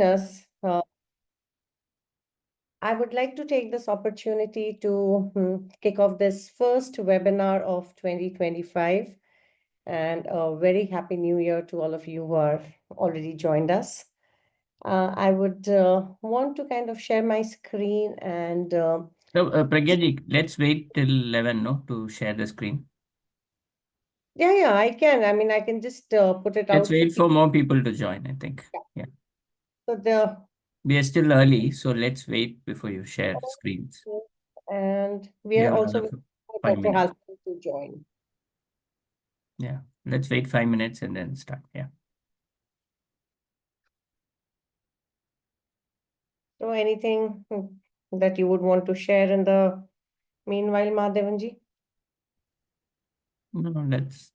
us, I would like to take this opportunity to kick off this first webinar of 2025, and a very happy new year to all of you who are already joined us. I would want to kind of share my screen and So, Pragya ji, let's wait till 11, no, to share the screen. yeah, I can. I mean, I can just put it Let's out to wait for people. more people to join, I think. Yeah. So We are still early, so let's wait before you share screens. and we We are have also another waiting for 5 minutes. Dr. Halpern to join. Yeah. Let's wait 5 minutes and then start. Yeah. So anything that you would want to share in the meanwhile, Madhavanji? No,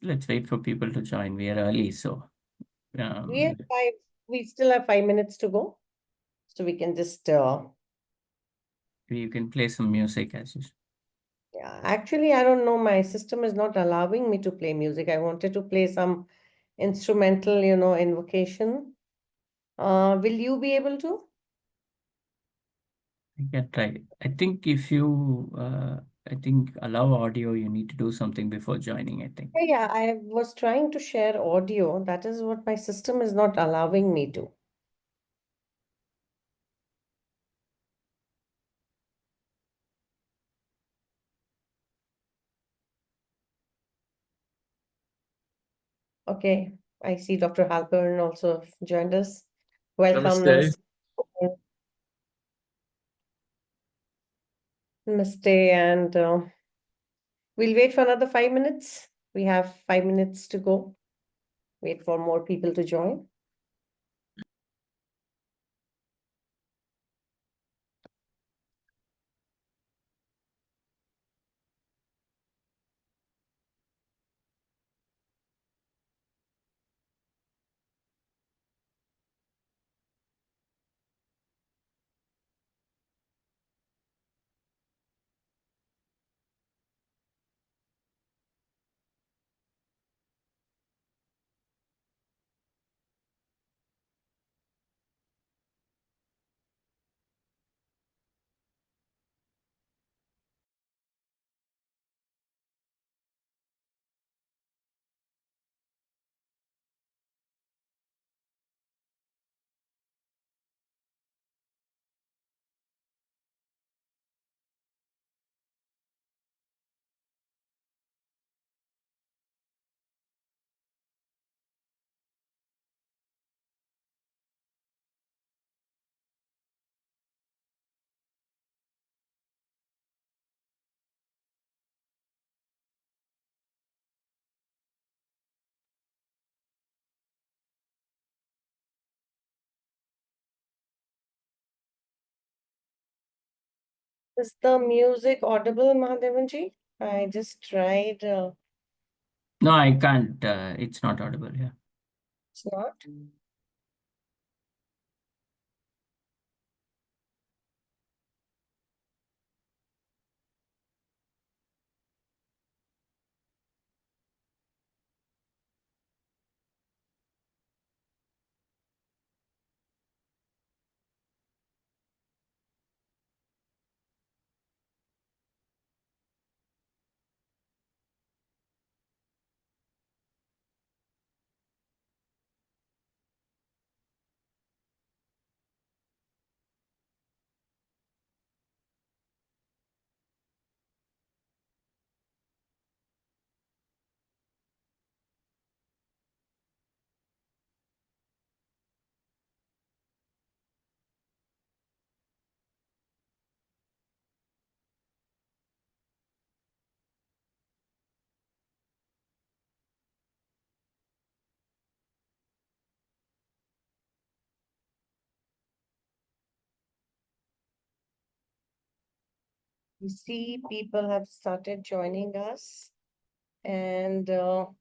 let's wait for people to join. We are early, so We have um, five, we still have 5 minutes to go. So we can just you can play some music as usual. yeah, actually I don't know, my system is not allowing me to play music. I wanted to play some instrumental, invocation. Will you be able to? I can try. I think if you, I think allow audio, you need to do something before joining, I think. Yeah, I was trying to share audio. That is what my system is not allowing me to. Okay, I see Dr. Halpern also joined us. Welcome, Namaste. namaste. Namaste, and we'll wait for another 5 minutes. We have 5 minutes to go. Wait for more people to join. Is the music audible, Mahadevanji? I just tried. No, I can't. It's not audible. Yeah. It's not. You see, people have started joining us, and namaste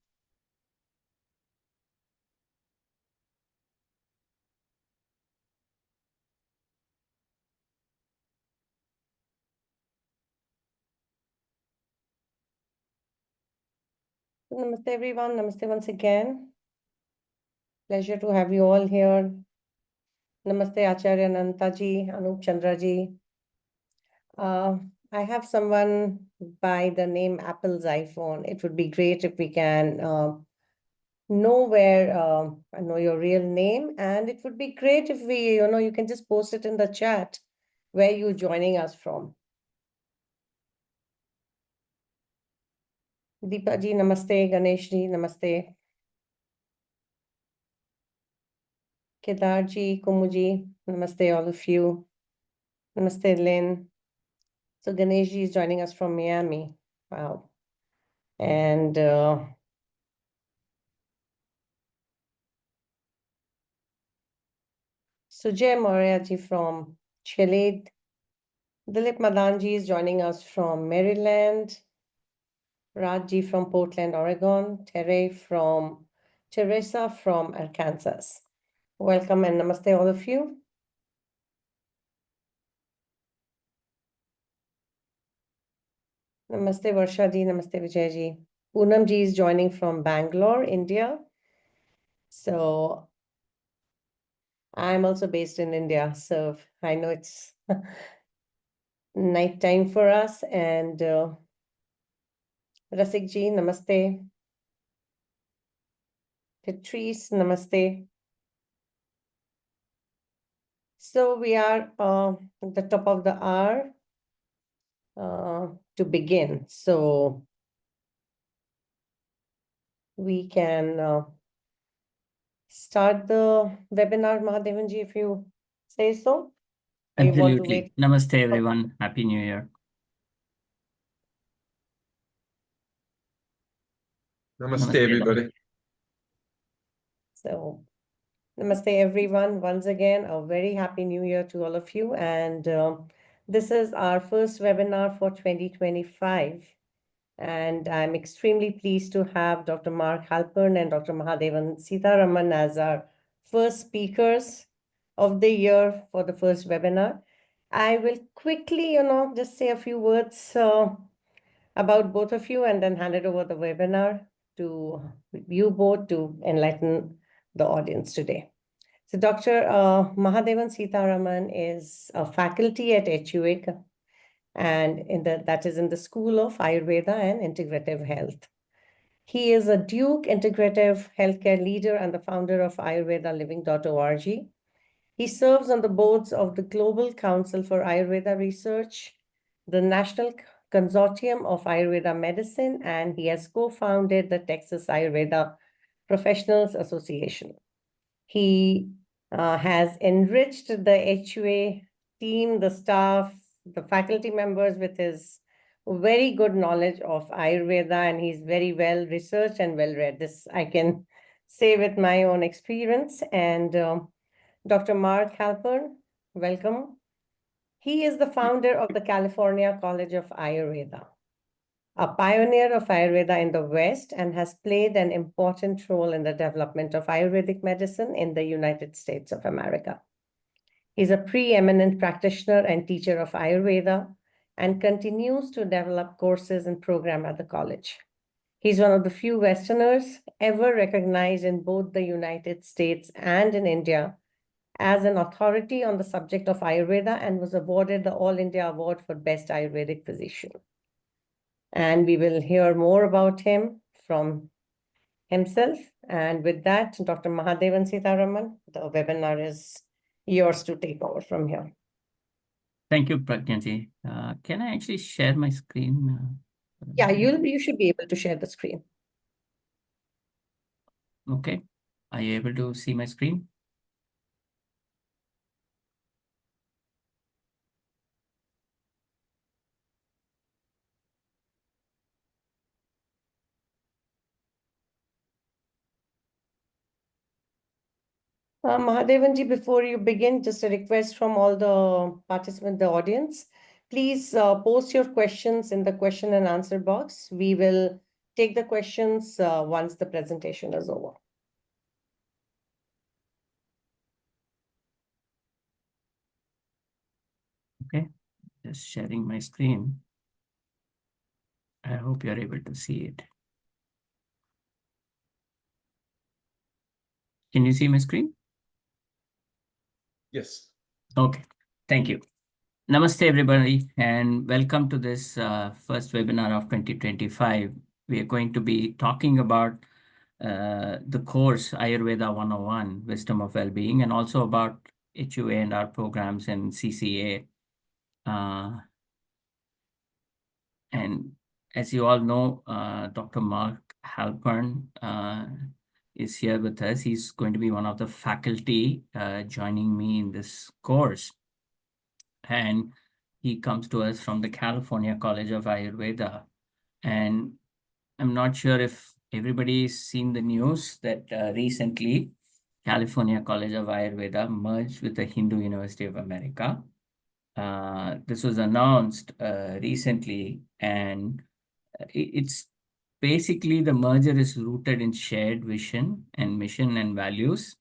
everyone. Namaste once again. Pleasure to have you all here. Namaste, Acharya Ananta ji, Anup Chandra ji. I have someone by the name Apple's iPhone. It would be great if we can know your real name, and it would be great if you can just post it in the chat where you joining us from. Deepa ji, namaste. Ganesh ji, namaste. Kedar ji, Kumu ji, namaste, all of you. Namaste, Lynn. So Ganesh ji is joining us from Miami. Wow. And Sujay Maurya ji from Chile. Dilip Madan ji is joining us from Maryland. Raj ji from Portland, Oregon. Teresa from Arkansas. Welcome and namaste, all of you. Namaste, Varsha ji. Namaste, Vijay ji. Poonam ji is joining from Bangalore, India. So I'm also based in India, so I know it's night time for us. And Rasik ji, namaste. Patrice, namaste. So we are at the top of the hour to begin. So we can start the webinar, Mahadevanji, if you say so. Or you want to Absolutely. wait? Namaste, everyone. Happy New Year. Namaste, Namaste, everybody. So namaste, everyone. Once again, a very happy new year to all of you. And this is our first webinar for 2025. And I'm extremely pleased to have Dr. Mark Halpern and Dr. Mahadevan Sitaraman as our first speakers of the year for the first webinar. I will quickly, just say a few words about both of you and then hand it over the webinar to you both to enlighten the audience today. So Dr. Mahadevan Sitaraman is a faculty at HUA and that is in the School of Ayurveda and Integrative Health. He is a Duke Integrative Healthcare leader and the founder of AyurvedaLiving.org. He serves on the boards of the Global Council for Ayurveda Research, the National Consortium of Ayurveda Medicine, and he has co-founded the Texas Ayurveda Professionals Association. He has enriched the HUA team, the staff, the faculty members with his very good knowledge of Ayurveda, and he's very well researched and well read. This I can say with my own experience. And Dr. Mark Halpern, welcome. He is the founder of the California College of Ayurveda, a pioneer of Ayurveda in the West, and has played an important role in the development of Ayurvedic medicine in the United States of America. He's a preeminent practitioner and teacher of Ayurveda and continues to develop courses and program at the college. He's one of the few Westerners ever recognized in both the United States and in India as an authority on the subject of Ayurveda and was awarded the All India Award for Best Ayurvedic Physician. And we will hear more about him from himself. And with that, Dr. Mahadevan Sitaraman, the webinar is yours to take over from here. Thank you, Pragyanji. Can I actually share my screen? Yeah, you should be able to share the screen. Okay. Are you able to see my screen? Mahadevanji, before you begin, just a request from all the participants, the audience. Please post your questions in the question and answer box. We will take the questions once the presentation is over. Okay. Just sharing my screen. I hope you're able to see it. Can you see my screen? Yes. Okay, thank you. Namaste, everybody, and welcome to this first webinar of 2025. We are going to be talking about the course Ayurveda 101, Wisdom of Wellbeing, and also about HUA and our programs and CCA. And as you all know, Dr. Mark Halpern is here with us. He's going to be one of the faculty joining me in this course. And he comes to us from the California College of Ayurveda. And I'm not sure if everybody's seen the news that recently California College of Ayurveda merged with the Hindu University of America. This was announced recently, and it's basically the merger is rooted in shared vision and mission and values,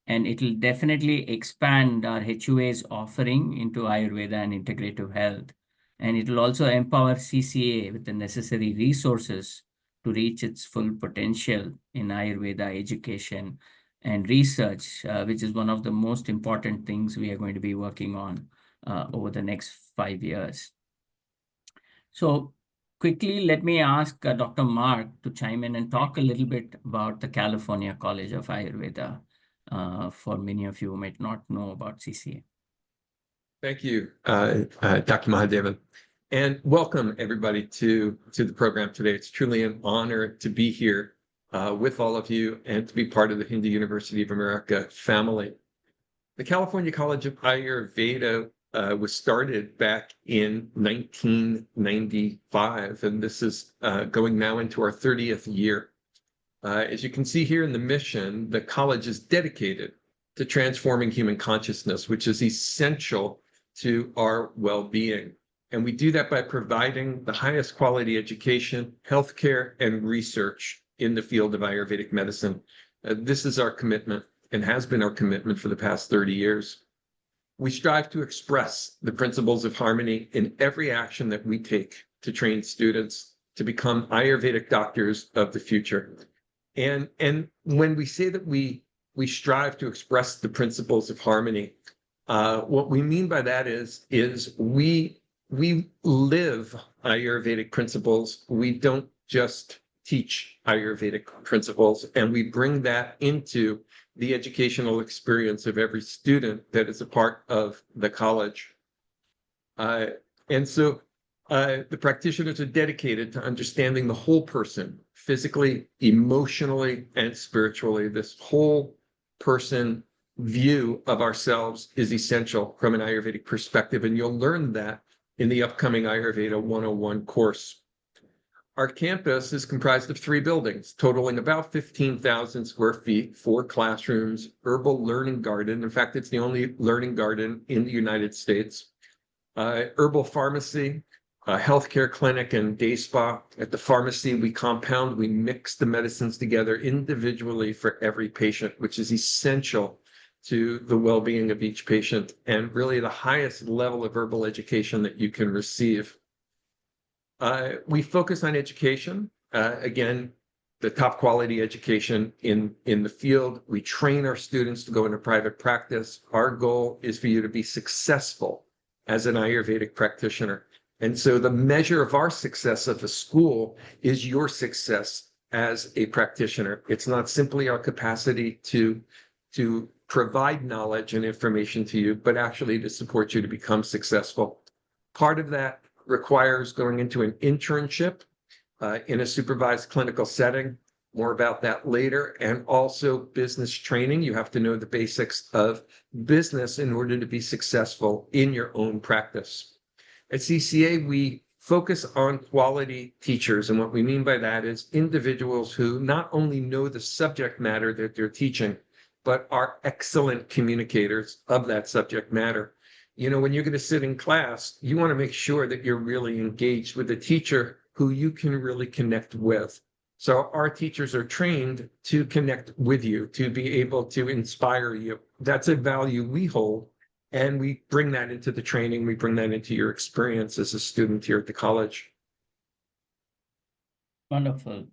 and it will definitely expand our HUA's offering into Ayurveda and integrative health. And it will also empower CCA with the necessary resources to reach its full potential in Ayurveda education and research, which is one of the most important things we are going to be working on over the next 5 years. So quickly, let me ask Dr. Mark to chime in and talk a little bit about the California College of Ayurveda for many of you who might not know about CCA. Thank you, Dr. Mahadevan. And welcome everybody to the program today. It's truly an honor to be here with all of you and to be part of the Hindu University of America family. The California College of Ayurveda was started back in 1995, and this is going now into our 30th year. As you can see here in the mission, the college is dedicated to transforming human consciousness, which is essential to our well-being. And we do that by providing the highest quality education, healthcare, and research in the field of Ayurvedic medicine. This is our commitment and has been our commitment for the past 30 years. We strive to express the principles of harmony in every action that we take to train students to become Ayurvedic doctors of the future. And when we say that we strive to express the principles of harmony, what we mean by that is we live Ayurvedic principles. We don't just teach Ayurvedic principles, and we bring that into the educational experience of every student that is a part of the college. And so the practitioners are dedicated to understanding the whole person, physically, emotionally, and spiritually. This whole person view of ourselves is essential from an Ayurvedic perspective, and you'll learn that in the upcoming Ayurveda 101 course. Our campus is comprised of 3 buildings, totaling about 15,000 square feet, 4 classrooms, herbal learning garden. In fact, it's the only learning garden in the United States. Herbal pharmacy, a healthcare clinic, and day spa. At the pharmacy, we compound, we mix the medicines together individually for every patient, which is essential to the well-being of each patient and really the highest level of herbal education that you can receive. We focus on education. Again, the top quality education in the field. We train our students to go into private practice. Our goal is for you to be successful as an Ayurvedic practitioner. And so the measure of our success of the school is your success as a practitioner. It's not simply our capacity to provide knowledge and information to you, but actually to support you to become successful. Part of that requires going into an internship in a supervised clinical setting. More about that later. And also business training. You have to know the basics of business in order to be successful in your own practice. At CCA, we focus on quality teachers. And what we mean by that is individuals who not only know the subject matter that they're teaching, but are excellent communicators of that subject matter. You know, when you're going to sit in class, you want to make sure that you're really engaged with a teacher who you can really connect with. So our teachers are trained to connect with you, to be able to inspire you. That's a value we hold, and we bring that into the training. We bring that into your experience as a student here at the college. Wonderful.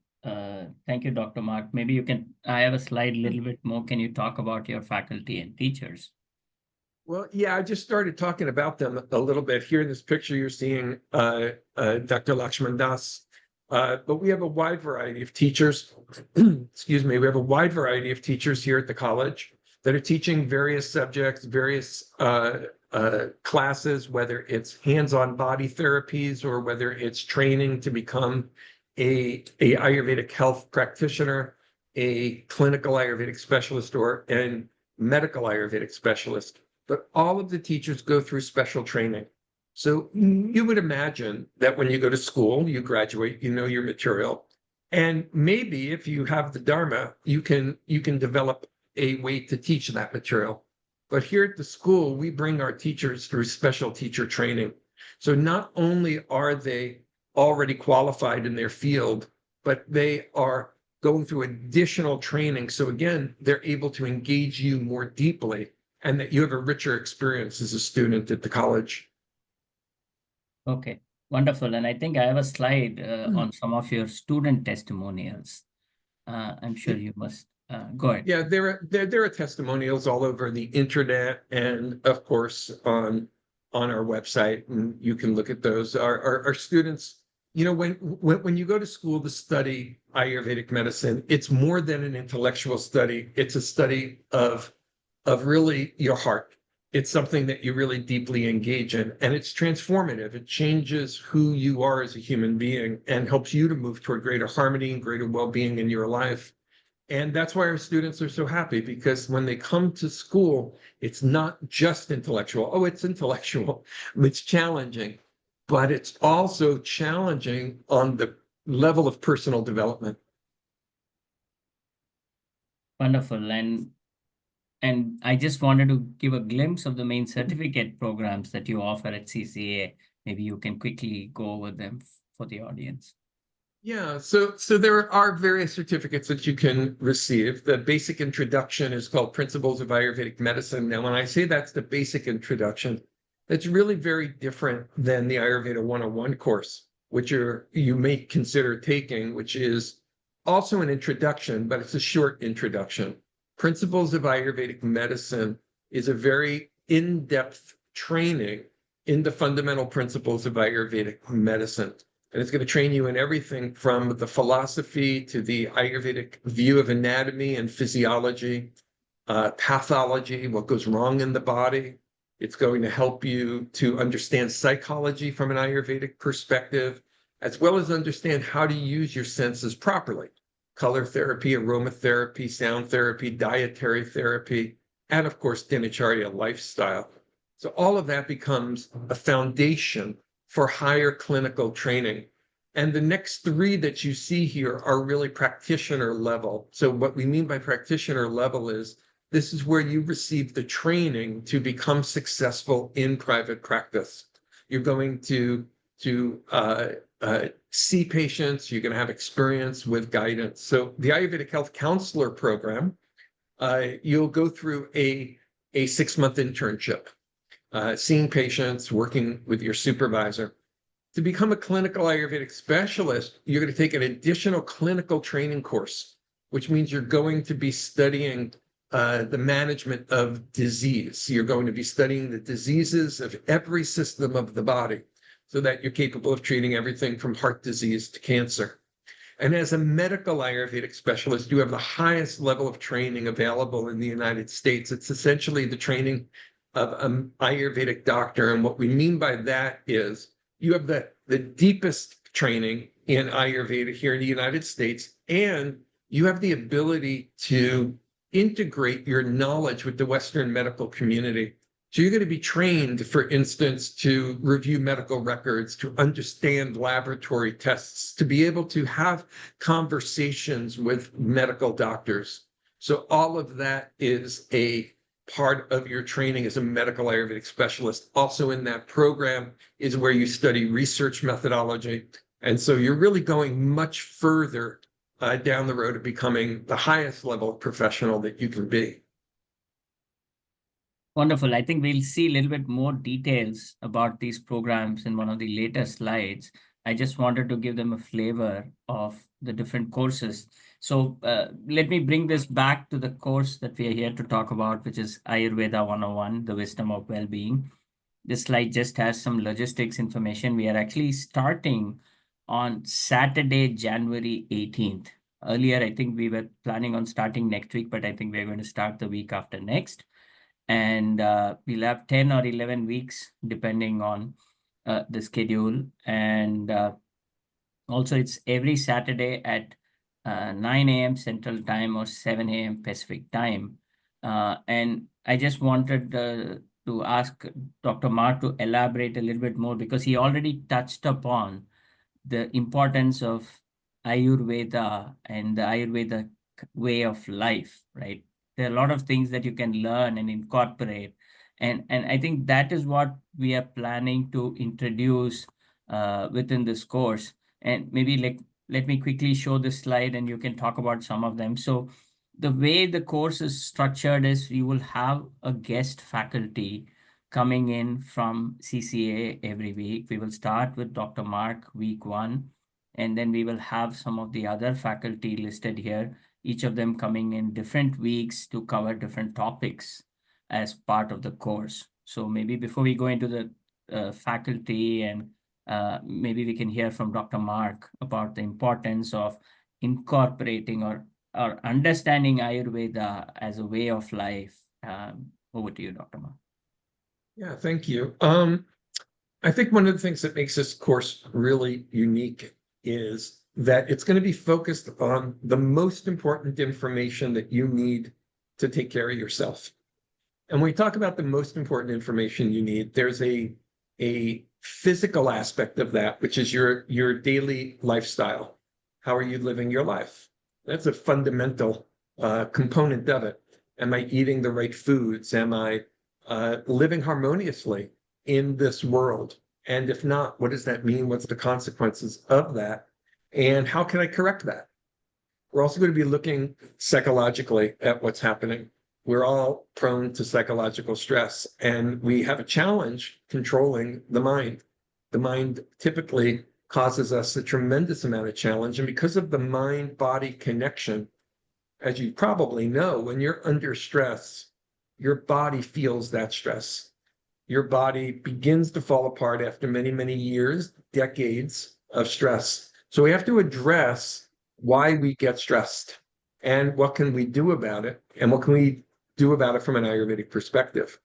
Thank you, Dr. Mark. Maybe you can, I have a slide a little bit more. Can you talk about your faculty and teachers? Well, yeah, I just started talking about them a little bit. Here in this picture, you're seeing Dr. Lakshman Das. But we have a wide variety of teachers. Excuse me. We have a wide variety of teachers here at the college that are teaching various subjects, various classes, whether it's hands-on body therapies or whether it's training to become a Ayurvedic health practitioner, a clinical Ayurvedic specialist, or a medical Ayurvedic specialist. But all of the teachers go through special training. So you would imagine that when you go to school, you graduate, you know your material. And maybe if you have the Dharma, you can develop a way to teach that material. But here at the school, we bring our teachers through special teacher training. So not only are they already qualified in their field, but they are going through additional training. So again, they're able to engage you more deeply and that you have a richer experience as a student at the college. Okay, wonderful. And I think I have a slide on some of your student testimonials. I'm sure you must go ahead. Yeah, there are testimonials all over the internet and of course on our website, and you can look at those. Our students, you know, when you go to school to study Ayurvedic medicine, it's more than an intellectual study. It's a study of really your heart. It's something that you really deeply engage in, and it's transformative. It changes who you are as a human being and helps you to move toward greater harmony and greater well-being in your life. And that's why our students are so happy, because when they come to school, it's not just intellectual. Oh, it's intellectual, it's challenging, but it's also challenging on the level of personal development. Wonderful. And I just wanted to give a glimpse of the main certificate programs that you offer at CCA. Maybe you can quickly go over them for the audience. Yeah, so there are various certificates that you can receive. The basic introduction is called Principles of Ayurvedic Medicine. Now, when I say that's the basic introduction, that's really very different than the Ayurveda 101 course, which you may consider taking, which is also an introduction, but it's a short introduction. Principles of Ayurvedic Medicine is a very in-depth training in the fundamental principles of Ayurvedic medicine. And it's going to train you in everything from the philosophy to the Ayurvedic view of anatomy and physiology, pathology, what goes wrong in the body. It's going to help you to understand psychology from an Ayurvedic perspective, as well as understand how to use your senses properly. Color therapy, aromatherapy, sound therapy, dietary therapy, and of course, dinacharya lifestyle. So all of that becomes a foundation for higher clinical training. And the next three that you see here are really practitioner level. So what we mean by practitioner level is this is where you receive the training to become successful in private practice. You're going to see patients, you're going to have experience with guidance. So the Ayurvedic Health Counselor Program, you'll go through a 6-month internship, seeing patients, working with your supervisor. To become a clinical Ayurvedic specialist, you're going to take an additional clinical training course, which means you're going to be studying the management of disease. You're going to be studying the diseases of every system of the body so that you're capable of treating everything from heart disease to cancer. And as a medical Ayurvedic specialist, you have the highest level of training available in the United States. It's essentially the training of an Ayurvedic doctor. And what we mean by that is you have the deepest training in Ayurveda here in the United States, and you have the ability to integrate your knowledge with the Western medical community. So you're going to be trained, for instance, to review medical records, to understand laboratory tests, to be able to have conversations with medical doctors. So all of that is a part of your training as a medical Ayurvedic specialist. Also in that program is where you study research methodology. And so you're really going much further down the road of becoming the highest level professional that you can be. Wonderful. I think we'll see a little bit more details about these programs in one of the later slides. I just wanted to give them a flavor of the different courses. So let me bring this back to the course that we are here to talk about, which is Ayurveda 101, the wisdom of well-being. This slide just has some logistics information. We are actually starting on Saturday, January 18th. Earlier, I think we were planning on starting next week, but I think we're going to start the week after next. And we'll have 10 or 11 weeks, depending on the schedule. And also, it's every Saturday at 9 a.m. Central Time or 7 a.m. Pacific Time. And I just wanted to ask Dr. Mark to elaborate a little bit more, because he already touched upon the importance of Ayurveda and the Ayurveda way of life, right? There are a lot of things that you can learn and incorporate. And I think that is what we are planning to introduce within this course. And maybe let me quickly show this slide and you can talk about some of them. So the way the course is structured is you will have a guest faculty coming in from CCA every week. We will start with Dr. Mark week 1, and then we will have some of the other faculty listed here, each of them coming in different weeks to cover different topics as part of the course. So maybe before we go into the faculty, and maybe we can hear from Dr. Mark about the importance of incorporating or understanding Ayurveda as a way of life. Over to you, Dr. Mark. Yeah, thank you. I think one of the things that makes this course really unique is that it's going to be focused on the most important information that you need to take care of yourself. And when we talk about the most important information you need, there's a physical aspect of that, which is your daily lifestyle. How are you living your life? That's a fundamental component of it. Am I eating the right foods? Am I living harmoniously in this world? And if not, what does that mean? What's the consequences of that? And how can I correct that? We're also going to be looking psychologically at what's happening. We're all prone to psychological stress, and we have a challenge controlling the mind. The mind typically causes us a tremendous amount of challenge. And because of the mind-body connection, as you probably know, when you're under stress, your body feels that stress. Your body begins to fall apart after many, many years, decades of stress. So we have to address why we get stressed and what can we do about it, and what can we do about it from an Ayurvedic perspective.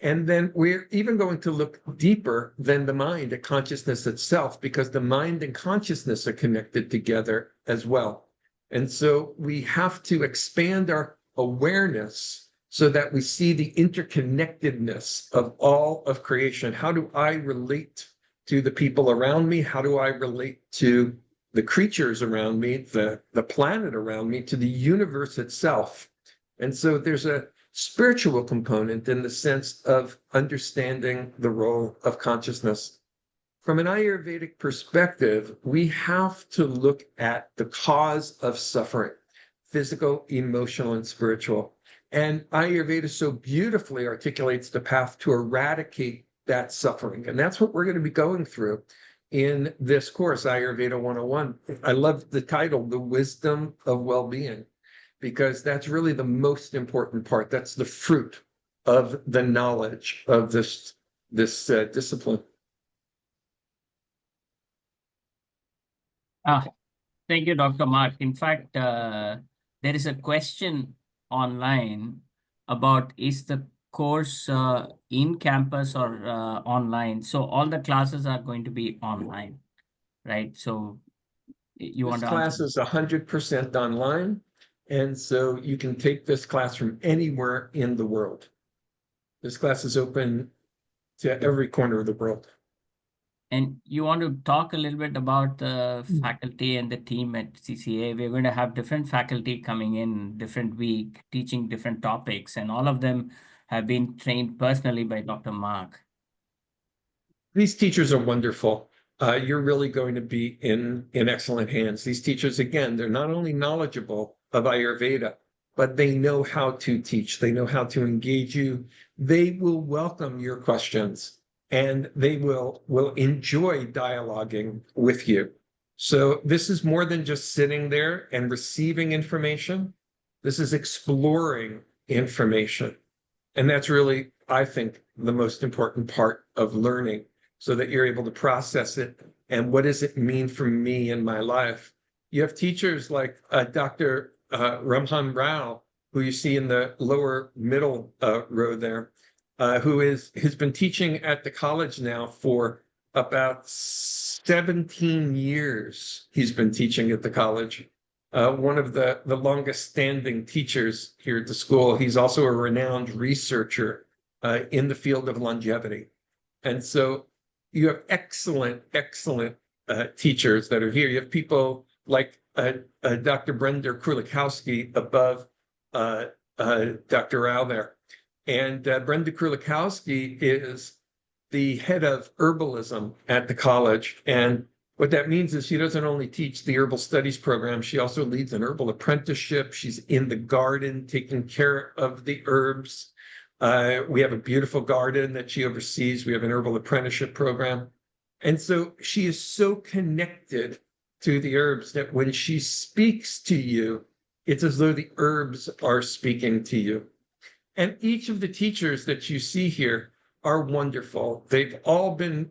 And then we're even going to look deeper than the mind at consciousness itself, because the mind and consciousness are connected together as well. And so we have to expand our awareness so that we see the interconnectedness of all of creation. How do I relate to the people around me? How do I relate to the creatures around me, the planet around me, to the universe itself? And so there's a spiritual component in the sense of understanding the role of consciousness. From an Ayurvedic perspective, we have to look at the cause of suffering, physical, emotional, and spiritual. And Ayurveda so beautifully articulates the path to eradicate that suffering. And that's what we're going to be going through in this course, Ayurveda 101. I love the title, The Wisdom of Wellbeing, because that's really the most important part. That's the fruit of the knowledge of this discipline. Thank you, Dr. Mark. In fact, there is a question online about, is the course in campus or online? So all the classes are going to be online, right? So you want This to class answer? is 100% online. And so you can take this class from anywhere in the world. This class is open to every corner of the world. And you want to talk a little bit about the faculty and the team at CCA. We're going to have different faculty coming in different week, teaching different topics, and all of them have been trained personally by Dr. Mark. These teachers are wonderful. You're really going to be in excellent hands. These teachers, again, they're not only knowledgeable of Ayurveda, but they know how to teach. They know how to engage you. They will welcome your questions. and they will enjoy dialoguing with you. So this is more than just sitting there and receiving information. This is exploring information. And that's really, I think, the most important part of learning, so that you're able to process it. And what does it mean for me in my life? You have teachers like Dr. Ramhan Rao, who you see in the lower middle row there, who's been teaching at the college now for about 17 years. He's been teaching at the college. One of the longest standing teachers here at the school. He's also a renowned researcher in the field of longevity. And so you have excellent teachers that are here. You have people like Dr. Brenda Krulikowski above Dr. Rao there. And Brenda Krulikowski is the head of herbalism at the college. And what that means is she doesn't only teach the herbal studies program, she also leads an herbal apprenticeship. She's in the garden taking care of the herbs. We have a beautiful garden that she oversees. We have an herbal apprenticeship program. And so she is so connected to the herbs that when she speaks to you, it's as though the herbs are speaking to you. And each of the teachers that you see here are wonderful. They've all been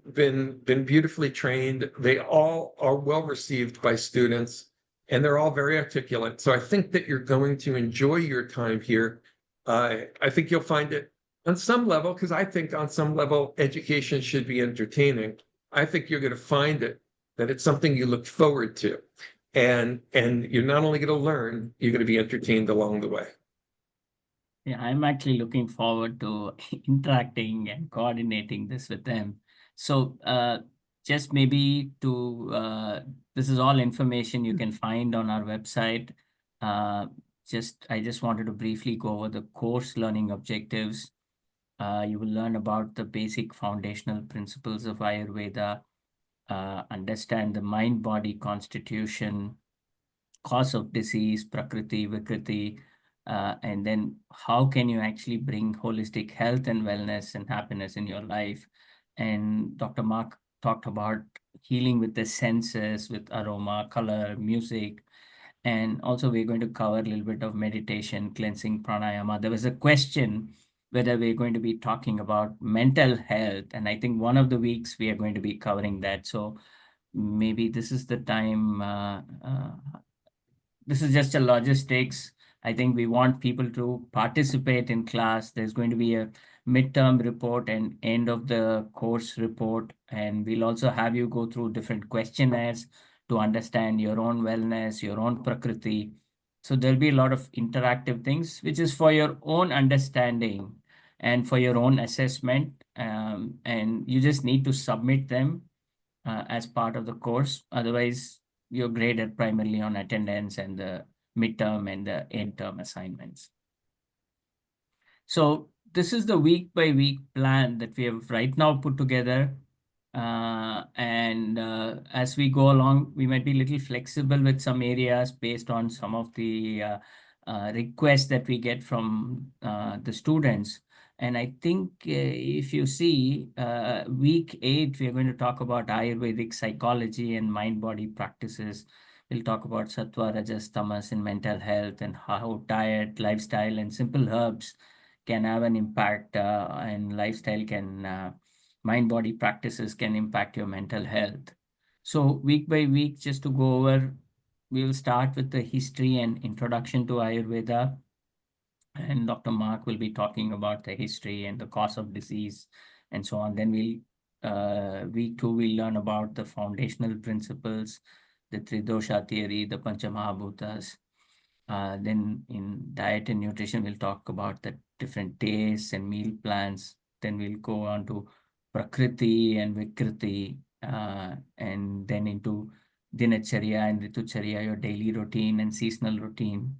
beautifully trained. They all are well received by students, and they're all very articulate. So I think that you're going to enjoy your time here. I think you'll find it on some level, because I think on some level education should be entertaining. I think you're going to find it that it's something you look forward to, and you're not only going to learn, you're going to be entertained along the way. Yeah, I'm actually looking forward to interacting and coordinating this with them. So just maybe to, this is all information you can find on our website. I just wanted to briefly go over the course learning objectives. You will learn about the basic foundational principles of Ayurveda, understand the mind-body constitution, cause of disease, prakriti, vikriti, and then how can you actually bring holistic health and wellness and happiness in your life. And Dr. Mark talked about healing with the senses, with aroma, color, music. And also we're going to cover a little bit of meditation, cleansing, pranayama. There was a question whether we're going to be talking about mental health. And I think one of the weeks we are going to be covering that. So maybe this is the time. This is just a logistics. I think we want people to participate in class. There's going to be a midterm report and end of the course report. And we'll also have you go through different questionnaires to understand your own wellness, your own prakriti. So there'll be a lot of interactive things, which is for your own understanding and for your own assessment. And you just need to submit them as part of the course. Otherwise, you're graded primarily on attendance and the midterm and the end term assignments. So this is the week by week plan that we have right now put together. As we go along, we might be a little flexible with some areas based on some of the requests that we get from the students. And I think if you see week 8, we are going to talk about Ayurvedic psychology and mind-body practices. We'll talk about sattva, rajas, tamas in mental health, and how diet, lifestyle, and simple herbs can have an impact, and lifestyle can, mind-body practices can impact your mental health. So week by week, just to go over, we will start with the history and introduction to Ayurveda. And Dr. Mark will be talking about the history and the cause of disease and so on. Then week 2, we'll learn about the foundational principles, the Tridosha theory, the Panchamahabhutas. Then in diet and nutrition, we'll talk about the different days and meal plans. Then we'll go on to Prakriti and Vikriti, and then into Dinacharya and Ritucharya, your daily routine and seasonal routine.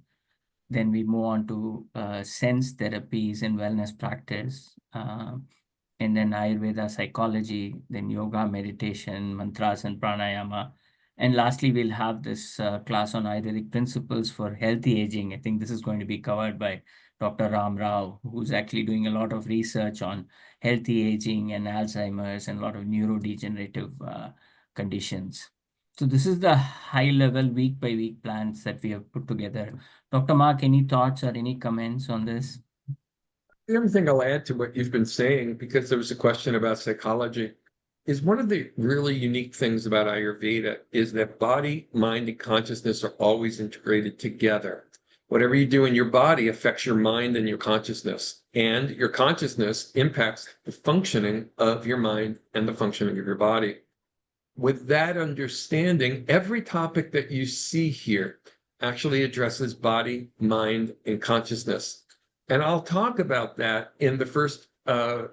Then we move on to sense therapies and wellness practice, and then Ayurveda psychology, then yoga, meditation, mantras and pranayama. And lastly, we'll have this class on Ayurvedic principles for healthy aging. I think this is going to be covered by Dr. Ram Rao, who's actually doing a lot of research on healthy aging and Alzheimer's and a lot of neurodegenerative conditions. So this is the high level week by week plans that we have put together. Dr. Mark, any thoughts or any comments on this? The only thing I'll add to what you've been saying, because there was a question about psychology, is one of the really unique things about Ayurveda is that body, mind, and consciousness are always integrated together. Whatever you do in your body affects your mind and your consciousness, and your consciousness impacts the functioning of your mind and the functioning of your body. With that understanding, every topic that you see here actually addresses body, mind, and consciousness. And I'll talk about that in the first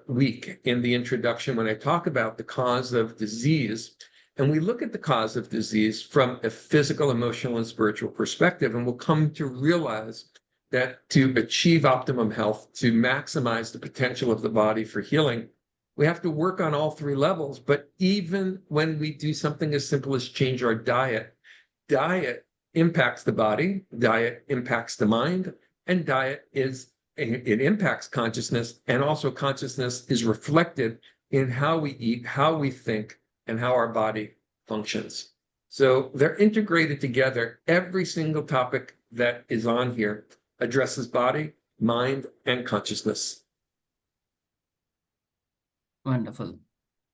week in the introduction when I talk about the cause of disease. And we look at the cause of disease from a physical, emotional, and spiritual perspective. And we'll come to realize that to achieve optimum health, to maximize the potential of the body for healing, we have to work on all three levels. But even when we do something as simple as change our diet, diet impacts the body, diet impacts the mind, and it impacts consciousness, and also consciousness is reflected in how we eat, how we think, and how our body functions. So they're integrated together. Every single topic that is on here addresses body, mind, and consciousness. Wonderful.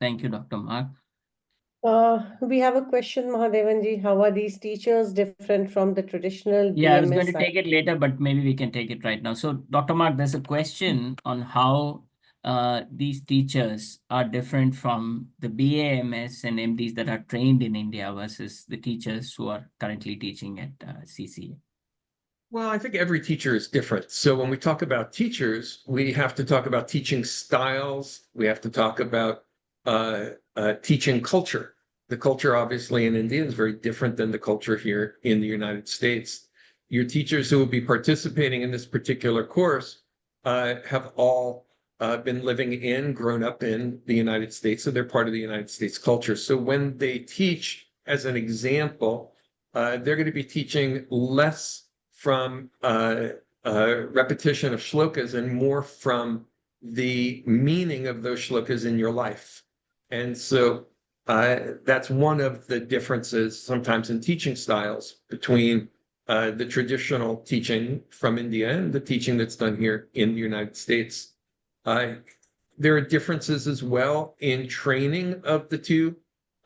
Thank you, Dr. Mark. We have a question, Mahadevanji. How are these teachers different from the traditional Yeah, I was going to BMS? take it later, but maybe we can take it right now. So, Dr. Mark, there's a question on how these teachers are different from the BAMS and MDs that are trained in India versus the teachers who are currently teaching at CCA. Well, I think every teacher is different. So when we talk about teachers, we have to talk about teaching styles. We have to talk about teaching culture. The culture, obviously, in India is very different than the culture here in the United States. Your teachers who will be participating in this particular course have all been living in, grown up in the United States, so they're part of the United States culture. So when they teach, as an example, they're going to be teaching less from repetition of shlokas and more from the meaning of those shlokas in your life. And so that's one of the differences sometimes in teaching styles between the traditional teaching from India and the teaching that's done here in the United States. There are differences as well in training of the two.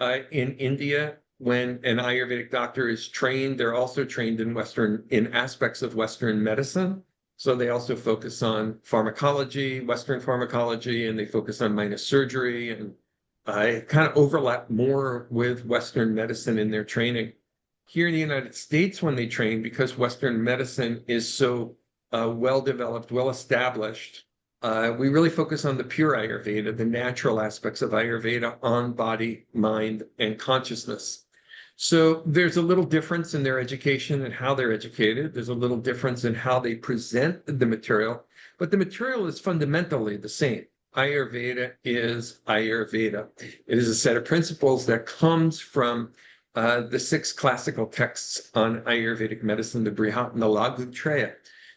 In India, when an Ayurvedic doctor is trained, they're also trained in aspects of Western medicine. So they also focus on pharmacology, Western pharmacology, and they focus on minor surgery, and kind of overlap more with Western medicine in their training. Here in the United States, when they train, because Western medicine is so well developed, well established, we really focus on the pure Ayurveda, the natural aspects of Ayurveda on body, mind, and consciousness. So there's a little difference in their education and how they're educated. There's a little difference in how they present the material, but the material is fundamentally the same. Ayurveda is Ayurveda. It is a set of principles that comes from the 6 classical texts on Ayurvedic medicine, the Brihat and the Laghu Traya.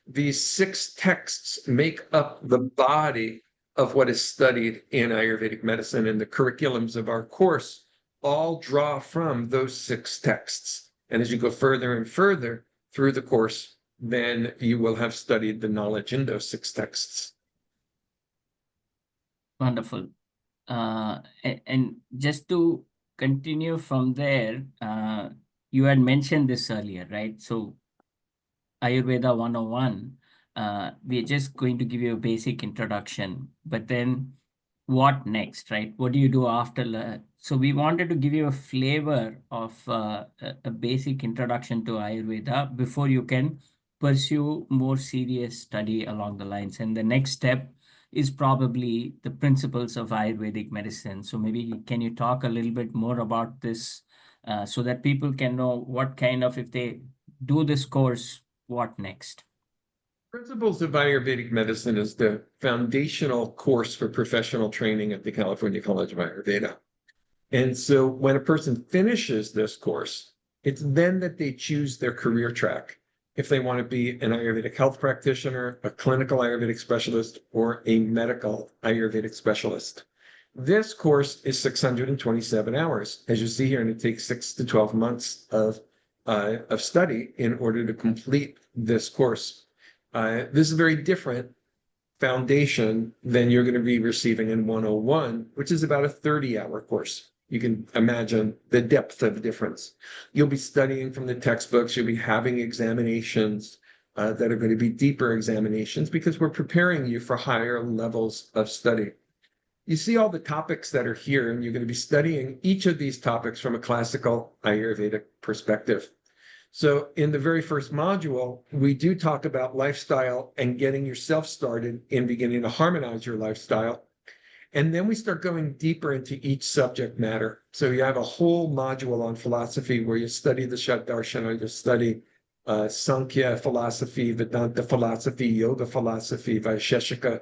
These 6 texts make up the body of what is studied in Ayurvedic medicine, and the curriculums of our course all draw from those 6 texts. And as you go further and further through the course, then you will have studied the knowledge in those 6 texts. Wonderful. And just to continue from there, you had mentioned this earlier, right? So Ayurveda 101, we're just going to give you a basic introduction, but then what next, right? What do you do after? So we wanted to give you a flavor of a basic introduction to Ayurveda before you can pursue more serious study along the lines. And the next step is probably the principles of Ayurvedic medicine. So maybe can you talk a little bit more about this so that people can know what kind of, if they do this course, what next? Principles of Ayurvedic Medicine is the foundational course for professional training at the California College of Ayurveda. And so when a person finishes this course, it's then that they choose their career track. if they want to be an Ayurvedic health practitioner, a clinical Ayurvedic specialist, or a medical Ayurvedic specialist. This course is 627 hours, as you see here, and it takes 6 to 12 months of study in order to complete this course. This is very different foundation than you're going to be receiving in 101, which is about a 30-hour course. You can imagine the depth of difference. You'll be studying from the textbooks. You'll be having examinations that are going to be deeper examinations because we're preparing you for higher levels of study. You see all the topics that are here, and you're going to be studying each of these topics from a classical Ayurvedic perspective. So in the very first module, we do talk about lifestyle and getting yourself started in beginning to harmonize your lifestyle. And then we start going deeper into each subject matter. So you have a whole module on philosophy where you study the Shatdarshana, you study Sankhya philosophy, Vedanta philosophy, yoga philosophy, Vaisheshika,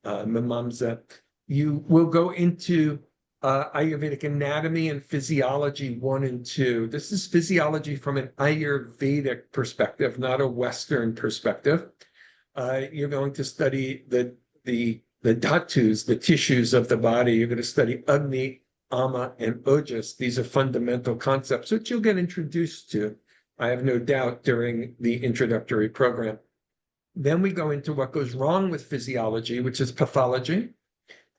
Mimamsa. You will go into Ayurvedic anatomy and physiology 1 and 2. This is physiology from an Ayurvedic perspective, not a Western perspective. You're going to study the dhatus, the tissues of the body. You're going to study Agni, Ama, and Ojas. These are fundamental concepts which you'll get introduced to, I have no doubt, during the introductory program. Then we go into what goes wrong with physiology, which is pathology,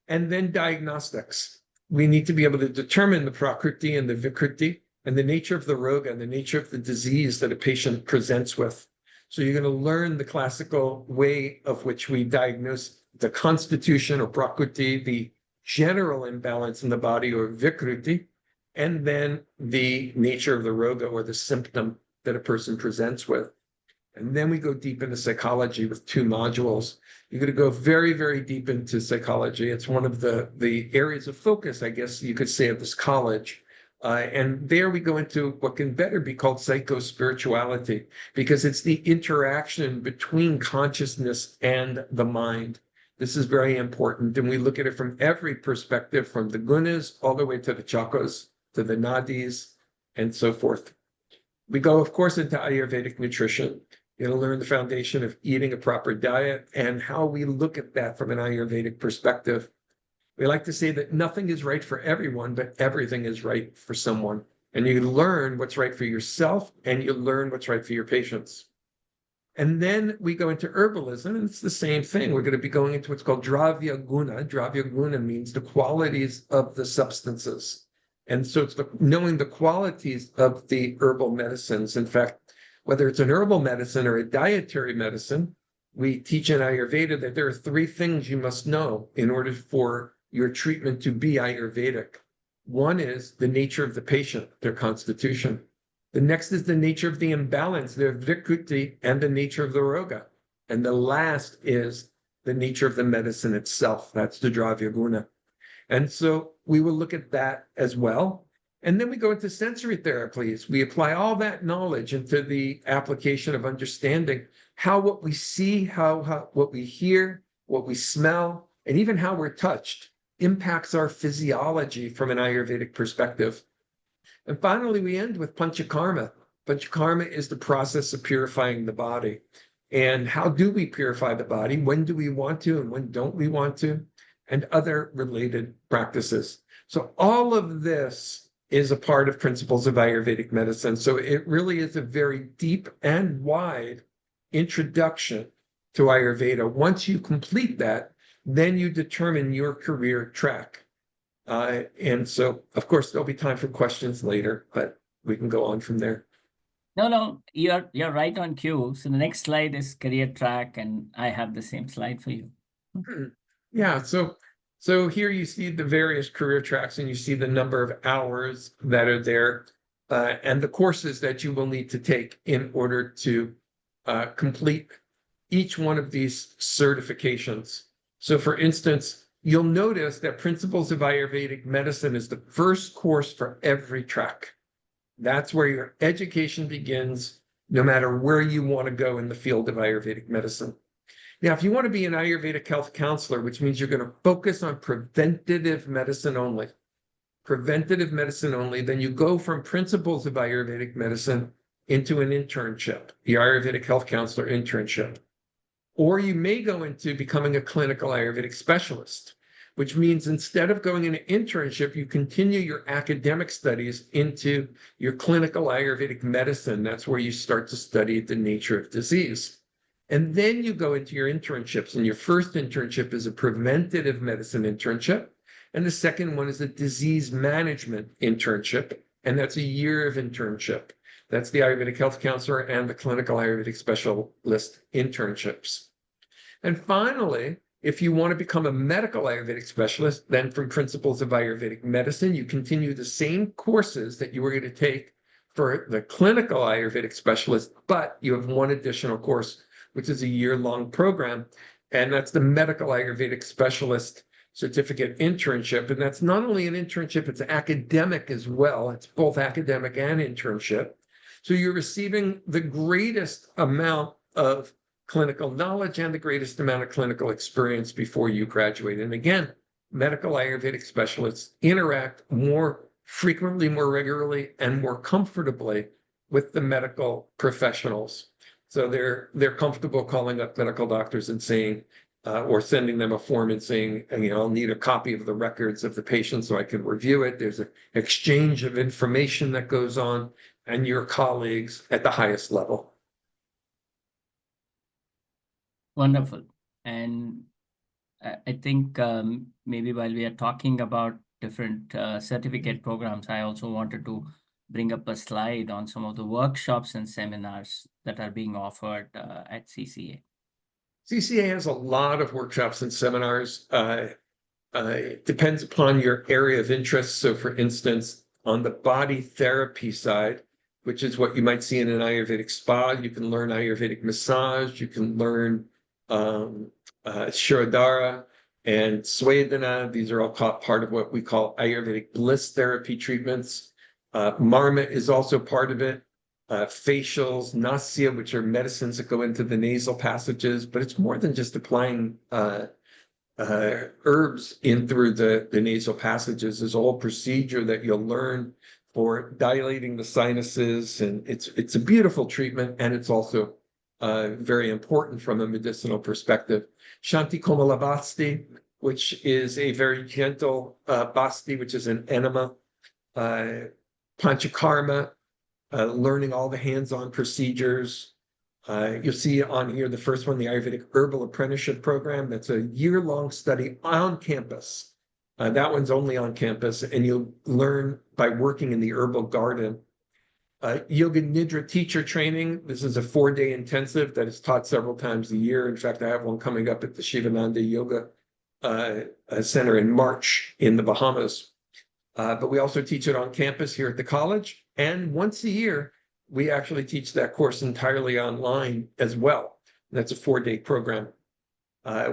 and then diagnostics. We need to be able to determine the prakriti and the vikruti and the nature of the roga and the nature of the disease that a patient presents with. So you're going to learn the classical way of which we diagnose the constitution or prakriti, the general imbalance in the body or vikruti, and then the nature of the roga or the symptom that a person presents with. And then we go deep into psychology with 2 modules. You're going to go very, very deep into psychology. It's one of the areas of focus, I guess you could say, of this college. And there we go into what can better be called psycho-spirituality, because it's the interaction between consciousness and the mind. This is very important. And we look at it from every perspective, from the gunas all the way to the chakras, to the nadis, and so forth. We go, of course, into Ayurvedic nutrition. You're going to learn the foundation of eating a proper diet and how we look at that from an Ayurvedic perspective. We like to say that nothing is right for everyone, but everything is right for someone. And you learn what's right for yourself, and you learn what's right for your patients. And then we go into herbalism, and it's the same thing. We're going to be going into what's called Dravya Guna. Dravya Guna means the qualities of the substances. And so it's knowing the qualities of the herbal medicines. In fact, whether it's an herbal medicine or a dietary medicine, we teach in Ayurveda that there are 3 things you must know in order for your treatment to be Ayurvedic. One is the nature of the patient, their constitution. The next is the nature of the imbalance, their vikruti, and the nature of the roga. And the last is the nature of the medicine itself. That's the Dravya Guna. And so we will look at that as well. And then we go into sensory therapies. We apply all that knowledge into the application of understanding how what we see, how what we hear, what we smell, and even how we're touched impacts our physiology from an Ayurvedic perspective. And finally, we end with panchakarma. Panchakarma is the process of purifying the body. And how do we purify the body? When do we want to and when don't we want to? And other related practices. So all of this is a part of principles of Ayurvedic medicine. So it really is a very deep and wide introduction to Ayurveda. Once you complete that, then you determine your career track. And so, of course, there'll be time for questions later, but we can go on from there. No, you're right on cue. So the next slide is career track, and I have the same slide for you. Yeah, so here you see the various career tracks, and you see the number of hours that are there, and the courses that you will need to take in order to complete each one of these certifications. So for instance, you'll notice that Principles of Ayurvedic Medicine is the first course for every track. That's where your education begins, no matter where you want to go in the field of Ayurvedic medicine. Now, if you want to be an Ayurvedic health counselor, which means you're going to focus on preventative medicine only, then you go from Principles of Ayurvedic Medicine into an internship, the Ayurvedic health counselor internship. Or you may go into becoming a clinical Ayurvedic specialist, which means instead of going into internship, you continue your academic studies into your clinical Ayurvedic medicine. That's where you start to study the nature of disease. And then you go into your internships. And your first internship is a preventative medicine internship. And the second one is a disease management internship. And that's a year of internship. That's the Ayurvedic health counselor and the clinical Ayurvedic specialist internships. And finally, if you want to become a medical Ayurvedic specialist, then from Principles of Ayurvedic Medicine, you continue the same courses that you were going to take for the clinical Ayurvedic specialist, but you have one additional course, which is a year-long program. And that's the medical Ayurvedic specialist certificate internship. And that's not only an internship, it's academic as well. It's both academic and internship. So you're receiving the greatest amount of clinical knowledge and the greatest amount of clinical experience before you graduate. And again, medical Ayurvedic specialists interact more frequently, more regularly, and more comfortably with the medical professionals. So they're comfortable calling up medical doctors and saying, or sending them a form and saying, I'll need a copy of the records of the patient so I can review it. There's an exchange of information that goes on, and your colleagues at the highest level. Wonderful. And I think maybe while we are talking about different certificate programs, I also wanted to bring up a slide on some of the workshops and seminars that are being offered at CCA. CCA has a lot of workshops and seminars. It depends upon your area of interest. So for instance, on the body therapy side, which is what you might see in an Ayurvedic spa, you can learn Ayurvedic massage, you can learn Shirodhara and Swedana. These are all part of what we call Ayurvedic bliss therapy treatments. Marma is also part of it. Facials, nasya, which are medicines that go into the nasal passages, but it's more than just applying herbs in through the nasal passages. There's a whole procedure that you'll learn for dilating the sinuses, and it's a beautiful treatment, and it's also very important from a medicinal perspective. Shanti Komala Basti, which is a very gentle basti, which is an enema. Panchakarma, learning all the hands-on procedures. You'll see on here the first one, the Ayurvedic Herbal Apprenticeship Program. That's a year-long study on campus. That one's only on campus, and you'll learn by working in the herbal garden. Yoga Nidra teacher training. This is a 4-day intensive that is taught several times a year. In fact, I have one coming up at the Shivananda Yoga Center in March in the Bahamas. But we also teach it on campus here at the college. And once a year, we actually teach that course entirely online as well. That's a 4-day program.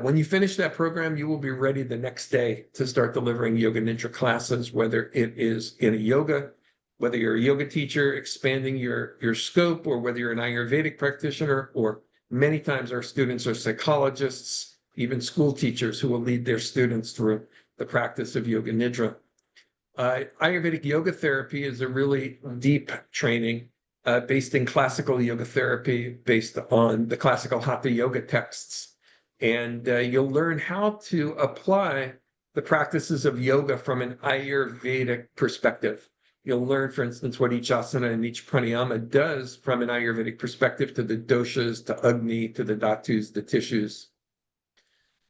When you finish that program, you will be ready the next day to start delivering Yoga Nidra classes, whether it is in a yoga, whether you're a yoga teacher expanding your scope, or whether you're an Ayurvedic practitioner, or many times our students are psychologists, even school teachers who will lead their students through the practice of Yoga Nidra. Ayurvedic yoga therapy is a really deep training based in classical yoga therapy, based on the classical Hatha yoga texts. And you'll learn how to apply the practices of yoga from an Ayurvedic perspective. You'll learn, for instance, what each asana and each pranayama does from an Ayurvedic perspective to the doshas, to Agni, to the dhatus, the tissues.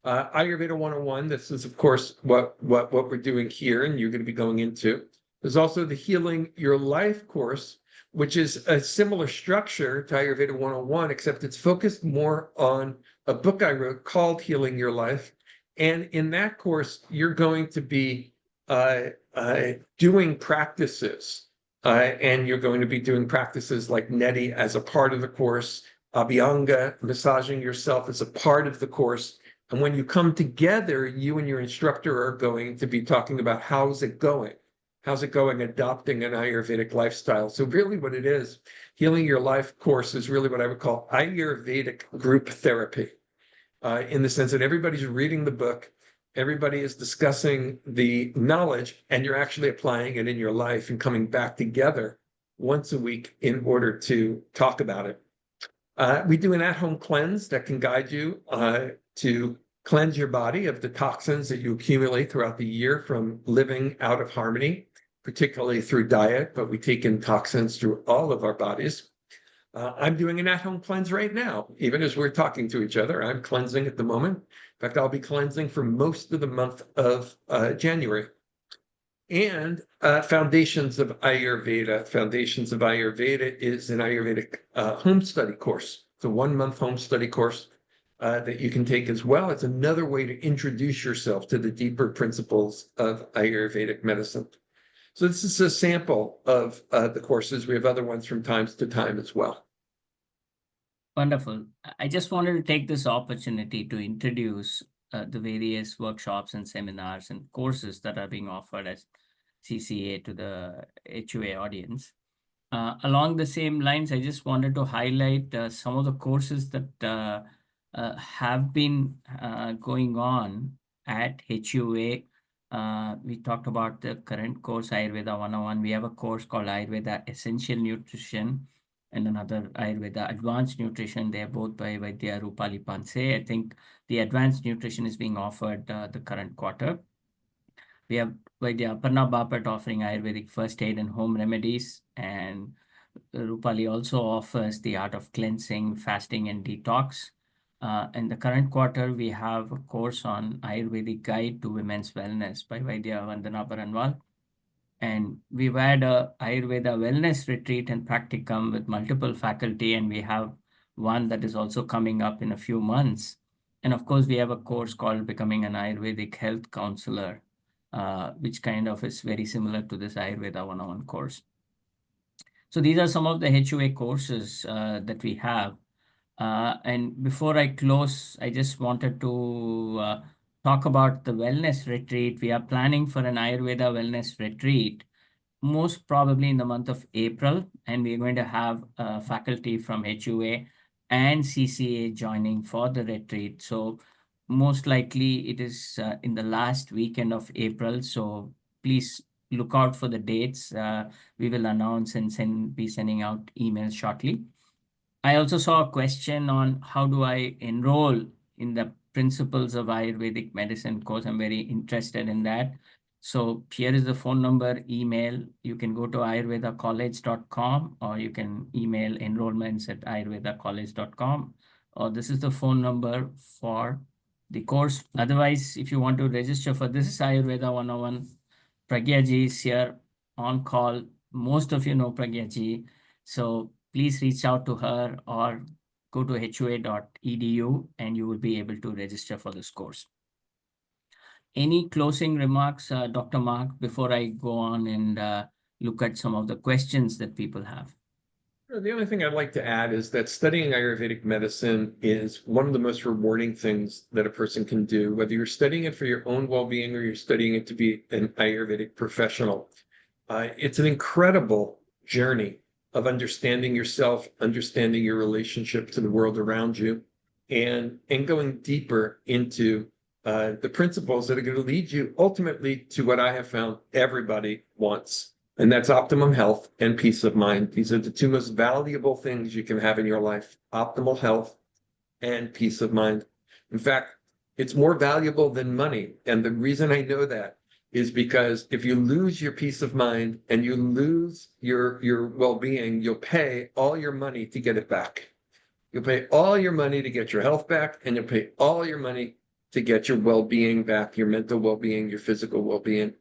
Ayurveda 101, this is, of course, what we're doing here, and you're going to be going into. There's also the Healing Your Life course, which is a similar structure to Ayurveda 101, except it's focused more on a book I wrote called Healing Your Life. And in that course, you're going to be doing practices, and you're going to be doing practices like neti as a part of the course, abhyanga, massaging yourself, as a part of the course. And when you come together, you and your instructor are going to be talking about how's it going? How's it going adopting an Ayurvedic lifestyle? So really what it is, Healing Your Life course is really what I would call Ayurvedic group therapy, in the sense that everybody's reading the book, everybody is discussing the knowledge, and you're actually applying it in your life and coming back together once a week in order to talk about it. We do an at-home cleanse that can guide you to cleanse your body of the toxins that you accumulate throughout the year from living out of harmony, particularly through diet, but we take in toxins through all of our bodies. I'm doing an at-home cleanse right now, even as we're talking to each other. I'm cleansing at the moment. In fact, I'll be cleansing for most of the month of January. And Foundations of Ayurveda. Foundations of Ayurveda is an Ayurvedic home study course. It's a 1-month home study course that you can take as well. It's another way to introduce yourself to the deeper principles of Ayurvedic medicine. So this is a sample of the courses. We have other ones from time to time as well. Wonderful. I just wanted to take this opportunity to introduce the various workshops and seminars and courses that are being offered as CCA to the HUA audience. Along the same lines, I just wanted to highlight some of the courses that have been going on at HUA. We talked about the current course, Ayurveda 101. We have a course called Ayurveda Essential Nutrition and another Ayurveda Advanced Nutrition. They are both by Vaidya Rupali Panse. I think the Advanced Nutrition is being offered the current quarter. We have Vaidya Aparna Bapat offering Ayurvedic first aid and home remedies, and Rupali also offers the art of cleansing, fasting, and detox. In the current quarter, we have a course on Ayurvedic Guide to Women's Wellness by Vaidya Vandana Baranwal. And we've had a Ayurveda wellness retreat and practicum with multiple faculty, and we have one that is also coming up in a few months. And of course, we have a course called Becoming an Ayurvedic Health Counselor, which kind of is very similar to this Ayurveda 101 course. So these are some of the HUA courses that we have. And before I close, I just wanted to talk about the wellness retreat. We are planning for an Ayurveda wellness retreat, most probably in the month of April, and we're going to have faculty from HUA and CCA joining for the retreat. So most likely it is in the last weekend of April. So please look out for the dates. We will announce and be sending out emails shortly. I also saw a question on how do I enroll in the Principles of Ayurvedic Medicine course. I'm very interested in that. So here is the phone number, email. You can go to ayurvedacollege.com or you can email enrollments@ayurvedacollege.com, or this is the phone number for the course. Otherwise, if you want to register for this Ayurveda 101, Pragya ji is here on call. Most of you know Pragya ji. So please reach out to her or go to hua.edu and you will be able to register for this course. Any closing remarks, Dr. Mark, before I go on and look at some of the questions that people have? The only thing I'd like to add is that studying Ayurvedic medicine is one of the most rewarding things that a person can do, whether you're studying it for your own well-being or you're studying it to be an Ayurvedic professional. It's an incredible journey of understanding yourself, understanding your relationship to the world around you, and going deeper into the principles that are going to lead you ultimately to what I have found everybody wants, and that's optimum health and peace of mind. These are the two most valuable things you can have in your life: optimal health and peace of mind. In fact, it's more valuable than money. And the reason I know that is because if you lose your peace of mind and you lose your well-being, you'll pay all your money to get it back. You'll pay all your money to get your health back, and you'll pay all your money to get your well-being back, your mental well-being, your physical well-being.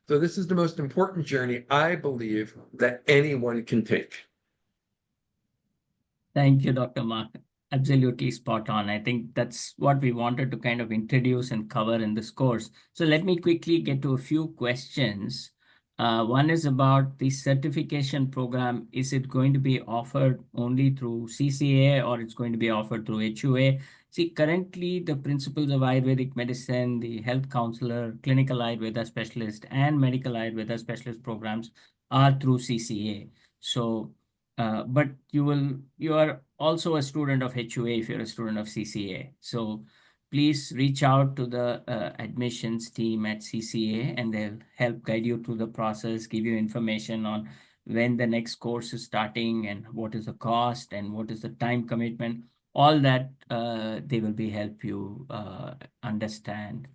So this is the most important journey, I believe, that anyone can take. Thank you, Dr. Mark. Absolutely spot on. I think that's what we wanted to kind of introduce and cover in this course. So let me quickly get to a few questions. One is about the certification program. Is it going to be offered only through CCA or it's going to be offered through HUA? See, currently the Principles of Ayurvedic Medicine, the Health Counselor, Clinical Ayurveda Specialist, and Medical Ayurveda Specialist programs are through CCA. So but you are also a student of HUA if you're a student of CCA. So please reach out to the admissions team at CCA and they'll help guide you through the process, give you information on when the next course is starting and what is the cost and what is the time commitment, all that they will be help you understand.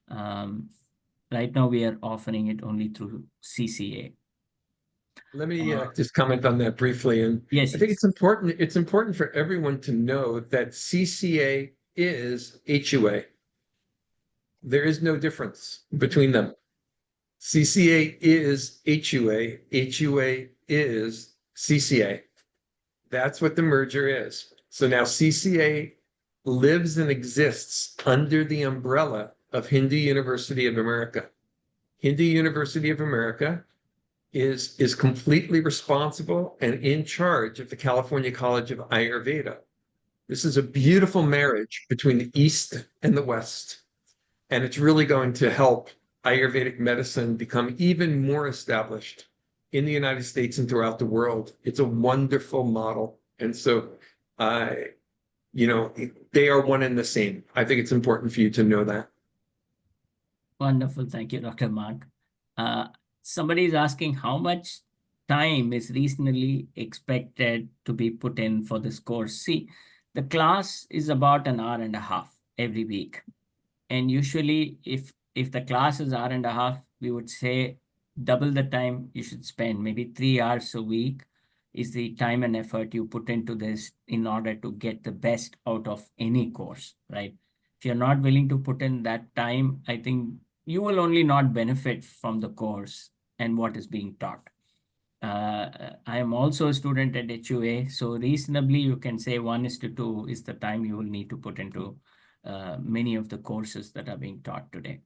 Right now we are offering it only through CCA. Let me just comment on that briefly. And Yes, I think yes. it's important for everyone to know that CCA is HUA. There is no difference between them. CCA is HUA. HUA is CCA. That's what the merger is. So now CCA lives and exists under the umbrella of Hindu University of America. Hindu University of America is completely responsible and in charge of the California College of Ayurveda. This is a beautiful marriage between the East and the West, and it's really going to help Ayurvedic medicine become even more established in the United States and throughout the world. It's a wonderful model. And so, they are one and the same. I think it's important for you to know that. Wonderful. Thank you, Dr. Mark. Somebody is asking how much time is reasonably expected to be put in for this course. See, the class is about an hour and a half every week. And usually if the class is hour and a half, we would say double the time you should spend. Maybe 3 hours a week is the time and effort you put into this in order to get the best out of any course, right? If you're not willing to put in that time, I think you will only not benefit from the course and what is being taught. I am also a student at HUA, so reasonably you can say 1:2 is the time you will need to put into many of the courses that are being taught today.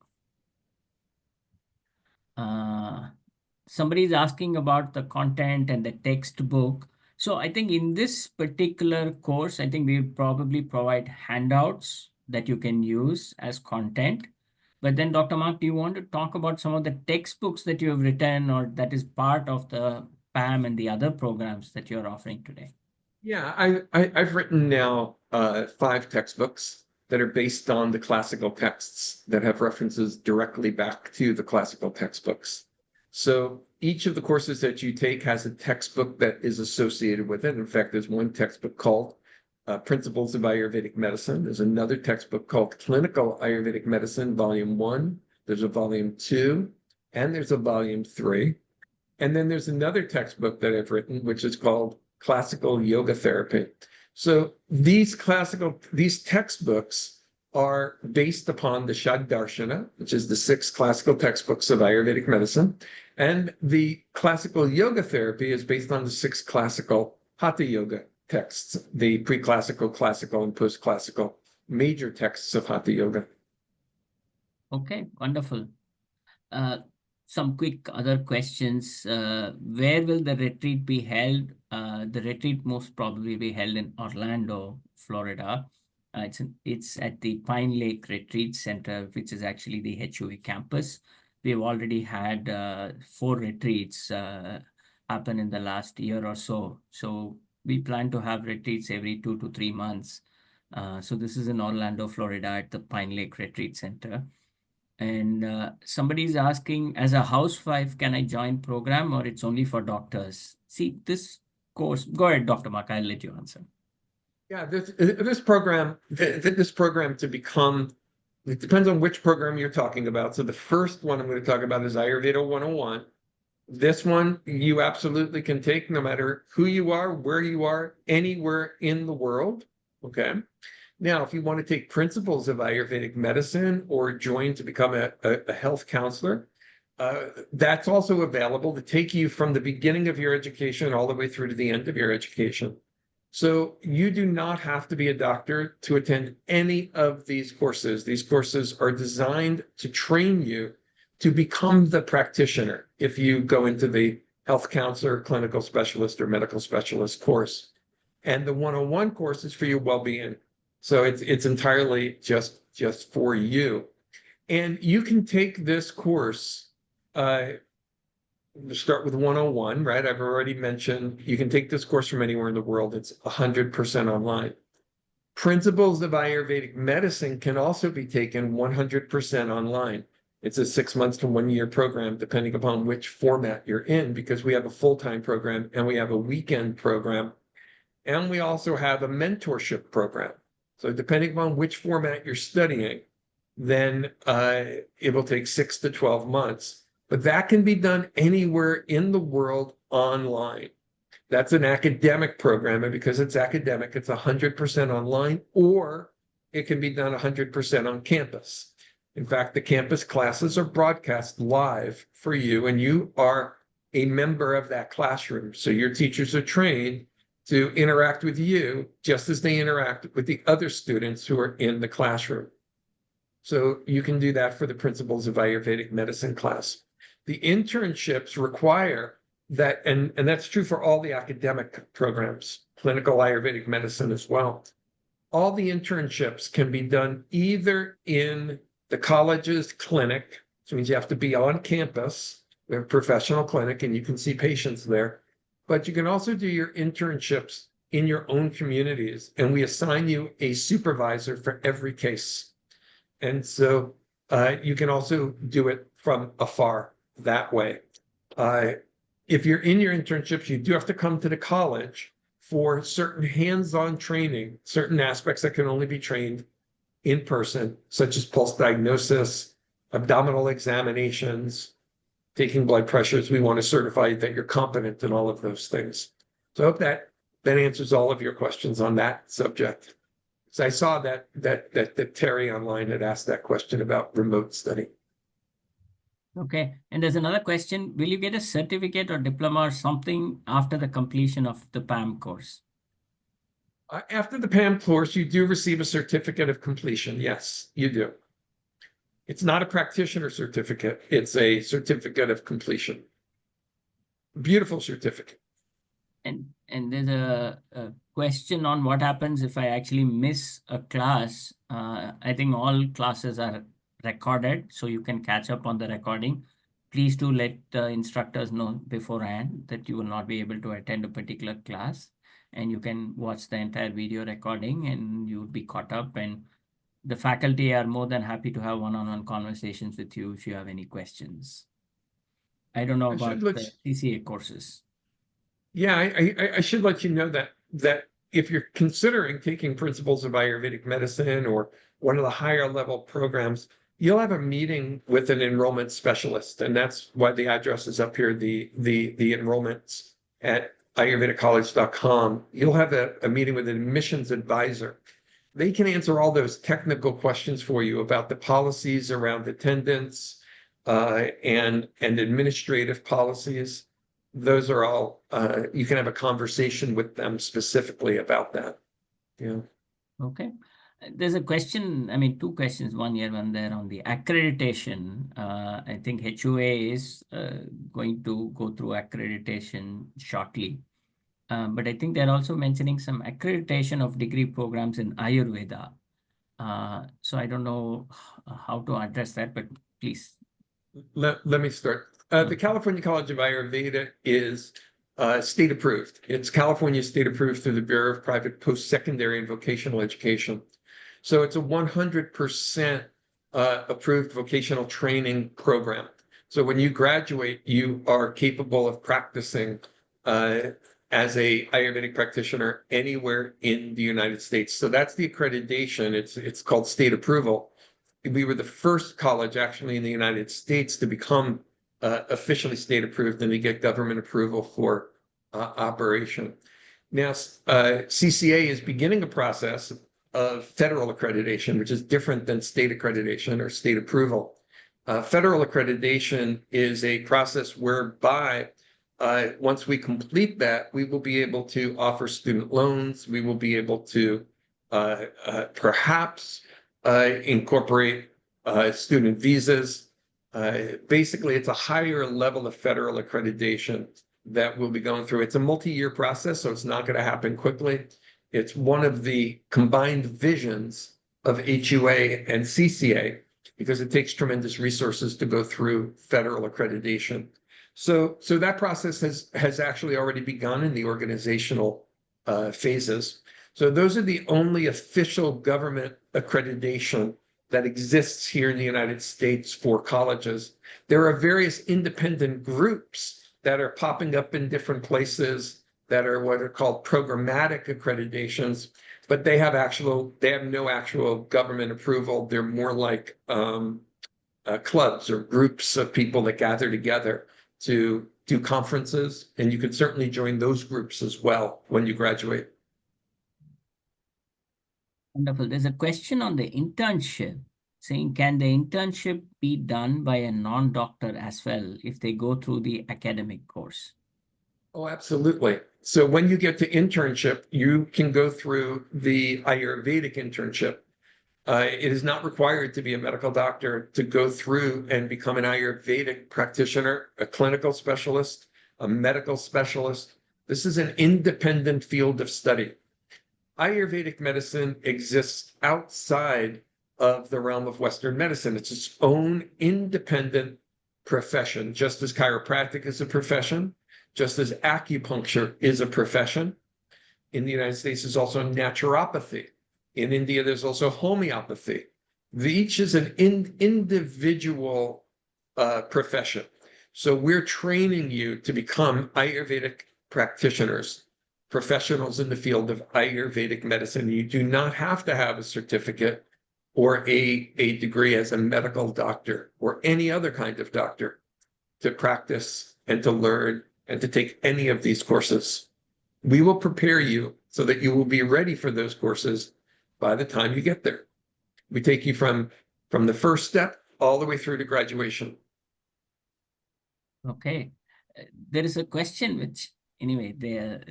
Somebody is asking about the content and the textbook. So I think in this particular course, I think we'll probably provide handouts that you can use as content. But then, Dr. Mark, do you want to talk about some of the textbooks that you have written or that is part of the PAM and the other programs that you're offering today? Yeah, I've written now 5 textbooks that are based on the classical texts that have references directly back to the classical textbooks. So each of the courses that you take has a textbook that is associated with it. In fact, there's one textbook called Principles of Ayurvedic Medicine. There's another textbook called Clinical Ayurvedic Medicine, Volume 1. There's a Volume 2, and there's a Volume 3. And then there's another textbook that I've written, which is called Classical Yoga Therapy. So these textbooks are based upon the Shaddarshana, which is the 6 classical textbooks of Ayurvedic medicine. And the classical yoga therapy is based on the 6 classical Hatha Yoga texts, the pre-classical, classical, and post-classical major texts of Hatha Yoga. Okay, wonderful. Some quick other questions. Where will the retreat be held? The retreat most probably be held in Orlando, Florida. It's at the Pine Lake Retreat Center, which is actually the HUA campus. We've already had 4 retreats happen in the last year or so. So we plan to have retreats every 2 to 3 months. So this is in Orlando, Florida at the Pine Lake Retreat Center. And somebody's asking, as a housewife, can I join program or it's only for doctors? See, this course, go ahead, Dr. Mark, I'll let you answer. Yeah, this program to become, it depends on which program you're talking about. So the first one I'm going to talk about is Ayurveda 101. This one you absolutely can take no matter who you are, where you are, anywhere in the world. Okay. Now, if you want to take principles of Ayurvedic medicine or join to become a health counselor, that's also available to take you from the beginning of your education all the way through to the end of your education. So you do not have to be a doctor to attend any of these courses. These courses are designed to train you to become the practitioner if you go into the health counselor, clinical specialist, or medical specialist course. And the 101 course is for your well-being. So it's entirely just for you. And you can take this course, start with 101, right? I've already mentioned you can take this course from anywhere in the world. It's 100% online. Principles of Ayurvedic medicine can also be taken 100% online. It's a 6 months to 1 year program, depending upon which format you're in, because we have a full-time program and we have a weekend program. And we also have a mentorship program. So depending upon which format you're studying, then it will take 6 to 12 months. But that can be done anywhere in the world online. That's an academic program, and because it's academic, it's 100% online, or it can be done 100% on campus. In fact, the campus classes are broadcast live for you, and you are a member of that classroom. So your teachers are trained to interact with you just as they interact with the other students who are in the classroom. So you can do that for the Principles of Ayurvedic Medicine class. The internships require that, and that's true for all the academic programs, clinical Ayurvedic medicine as well. All the internships can be done either in the college's clinic, which means you have to be on campus. We have a professional clinic and you can see patients there, but you can also do your internships in your own communities, and we assign you a supervisor for every case. And so you can also do it from afar that way. If you're in your internships, you do have to come to the college for certain hands-on training, certain aspects that can only be trained in person, such as pulse diagnosis, abdominal examinations, taking blood pressures. We want to certify that you're competent in all of those things. So I hope that answers all of your questions on that subject. So I saw that Terry online had asked that question about remote study. Okay, and there's another question. Will you get a certificate or diploma or something after the completion of the PAM course? After the PAM course, you do receive a certificate of completion. Yes, you do. It's not a practitioner certificate. It's a certificate of completion. Beautiful certificate. And there's a question on what happens if I actually miss a class. I think all classes are recorded, so you can catch up on the recording. Please do let the instructors know beforehand that you will not be able to attend a particular class, and you can watch the entire video recording and you'll be caught up, and the faculty are more than happy to have one-on-one conversations with you if you have any questions. I don't know about the CCA courses. Yeah, I should let you know that if you're considering taking Principles of Ayurvedic Medicine or one of the higher level programs, you'll have a meeting with an enrollment specialist, and that's why the address is up here, the enrollments at ayurvedicccollege.com. You'll have a meeting with an admissions advisor. They can answer all those technical questions for you about the policies around attendance and administrative policies. Those are all, you can have a conversation with them specifically about that. Yeah. Okay. There's a question, I mean, two questions, one here, one there on the accreditation. I think HUA is going to go through accreditation shortly. But I think they're also mentioning some accreditation of degree programs in Ayurveda. So I don't know how to address that, but please. Let me start. The California College of Ayurveda is state approved. It's California state approved through the Bureau of Private Post-Secondary and Vocational Education. So it's a 100% approved vocational training program. So when you graduate, you are capable of practicing as a Ayurvedic practitioner anywhere in the United States. So that's the accreditation. It's called state approval. We were the first college actually in the United States to become officially state approved and to get government approval for operation. Now, CCA is beginning a process of federal accreditation, which is different than state accreditation or state approval. Federal accreditation is a process whereby once we complete that, we will be able to offer student loans. We will be able to perhaps incorporate student visas. Basically, it's a higher level of federal accreditation that we'll be going through. It's a multi-year process, so it's not going to happen quickly. It's one of the combined visions of HUA and CCA because it takes tremendous resources to go through federal accreditation. So that process has actually already begun in the organizational phases. So those are the only official government accreditation that exists here in the United States for colleges. There are various independent groups that are popping up in different places that are what are called programmatic accreditations, but they have no actual government approval. They're more like clubs or groups of people that gather together to do conferences, and you can certainly join those groups as well when you graduate. Wonderful. There's a question on the internship saying, can the internship be done by a non-doctor as well if they go through the academic course? Oh, absolutely. So when you get to internship, you can go through the Ayurvedic internship. It is not required to be a medical doctor to go through and become an Ayurvedic practitioner, a clinical specialist, a medical specialist. This is an independent field of study. Ayurvedic medicine exists outside of the realm of Western medicine. It's its own independent profession, just as chiropractic is a profession, just as acupuncture is a profession. In the United States, there's also naturopathy. In India, there's also homeopathy. Each is an individual profession. So we're training you to become Ayurvedic practitioners, professionals in the field of Ayurvedic medicine. You do not have to have a certificate or a degree as a medical doctor or any other kind of doctor to practice and to learn and to take any of these courses. We will prepare you so that you will be ready for those courses by the time you get there. We take you from the first step all the way through to graduation. Okay. There is a question which, anyway,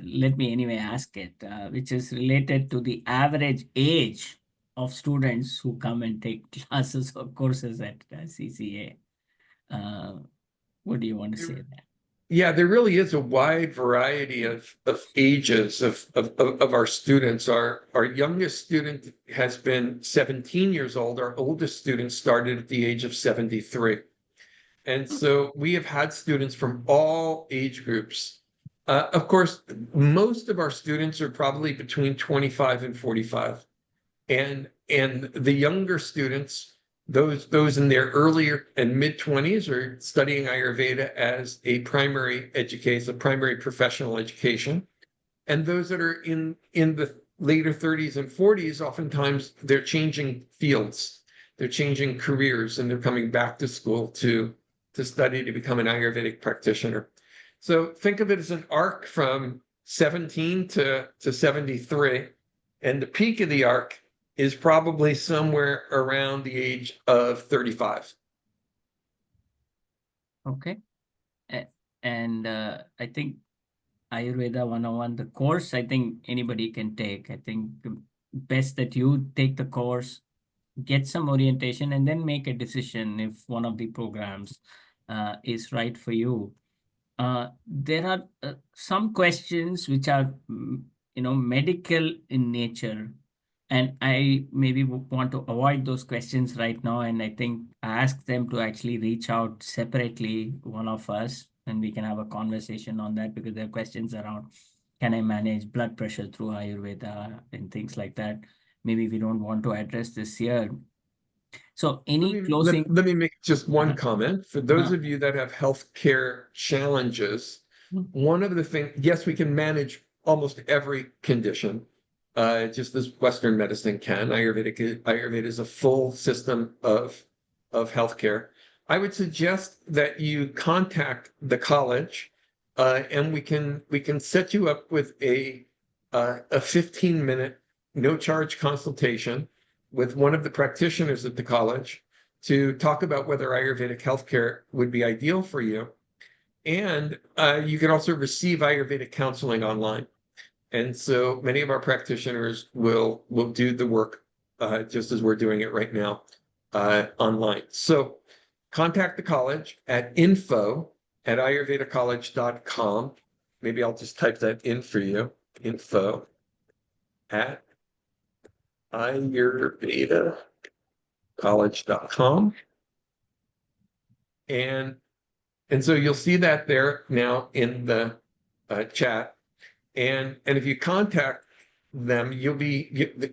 let me anyway ask it, which is related to the average age of students who come and take classes or courses at CCA. What do you want to say there? Yeah, there really is a wide variety of ages of our students. Our youngest student has been 17 years old. Our oldest student started at the age of 73. And so we have had students from all age groups. Of course, most of our students are probably between 25 and 45. And the younger students, those in their earlier and mid-20s are studying Ayurveda as a primary education, a primary professional education. And those that are in the later 30s and 40s, oftentimes they're changing fields, they're changing careers, and they're coming back to school to study to become an Ayurvedic practitioner. So think of it as an arc from 17 to 73, and the peak of the arc is probably somewhere around the age of 35. Okay. And I think Ayurveda 101, the course, I think anybody can take. I think best that you take the course, get some orientation, and then make a decision if one of the programs is right for you. There are some questions which are, medical in nature. And I maybe want to avoid those questions right now. And I think I ask them to actually reach out separately, one of us, and we can have a conversation on that, because there are questions around, can I manage blood pressure through Ayurveda and things like that? Maybe we don't want to address this here. So any closing? Let me make just one comment. For those of you that have healthcare challenges, one of the things, yes, we can manage almost every condition, just as Western medicine can. Ayurveda is a full system of healthcare. I would suggest that you contact the college, and we can set you up with a 15-minute no charge consultation with one of the practitioners at the college to talk about whether Ayurvedic healthcare would be ideal for you. And you can also receive Ayurvedic counseling online. And so many of our practitioners will do the work just as we're doing it right now online. So contact the college at info@ayurvedacollege.com. Maybe I'll just type that in for you. info@ayurvedacollege.com. And so you'll see that there now in the chat. And if you contact them,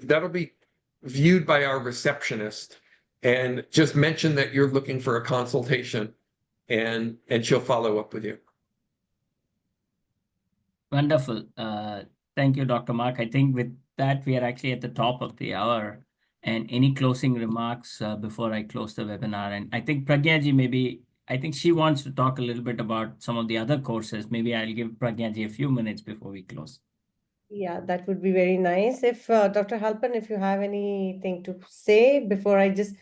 that'll be viewed by our receptionist, and just mention that you're looking for a consultation, and she'll follow up with you. Wonderful. Thank you, Dr. Mark. I think with that, we are actually at the top of the hour. And any closing remarks before I close the webinar? And I think Pragya ji, maybe, I think she wants to talk a little bit about some of the other courses. Maybe I'll give Pragya ji a few minutes before we close. Yeah, that would be very nice. If Dr. Halpan, if you have anything to say before I just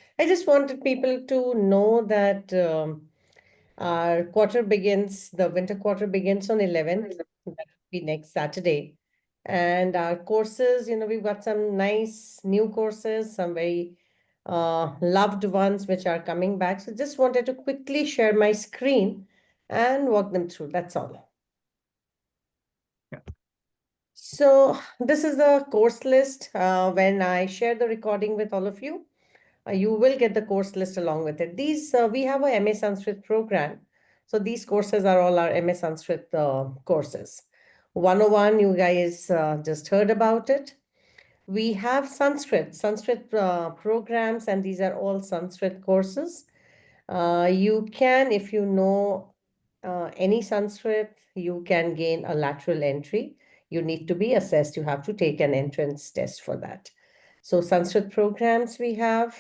wanted people to know that our quarter begins, the winter quarter begins on 11th. That will be next Saturday. And our courses, we've got some nice new courses, some very loved ones which are coming back. So just wanted to quickly share my screen and walk them through. That's all. Yeah. So this is the course list. When I share the recording with all of you, you will get the course list along with it. These we have a MA Sanskrit program. So these courses are all our MA Sanskrit courses. 101, you guys just heard about it. We have Sanskrit programs, and these are all Sanskrit courses. You can, if you know any Sanskrit, you can gain a lateral entry. You need to be assessed. You have to take an entrance test for that. So Sanskrit programs we have.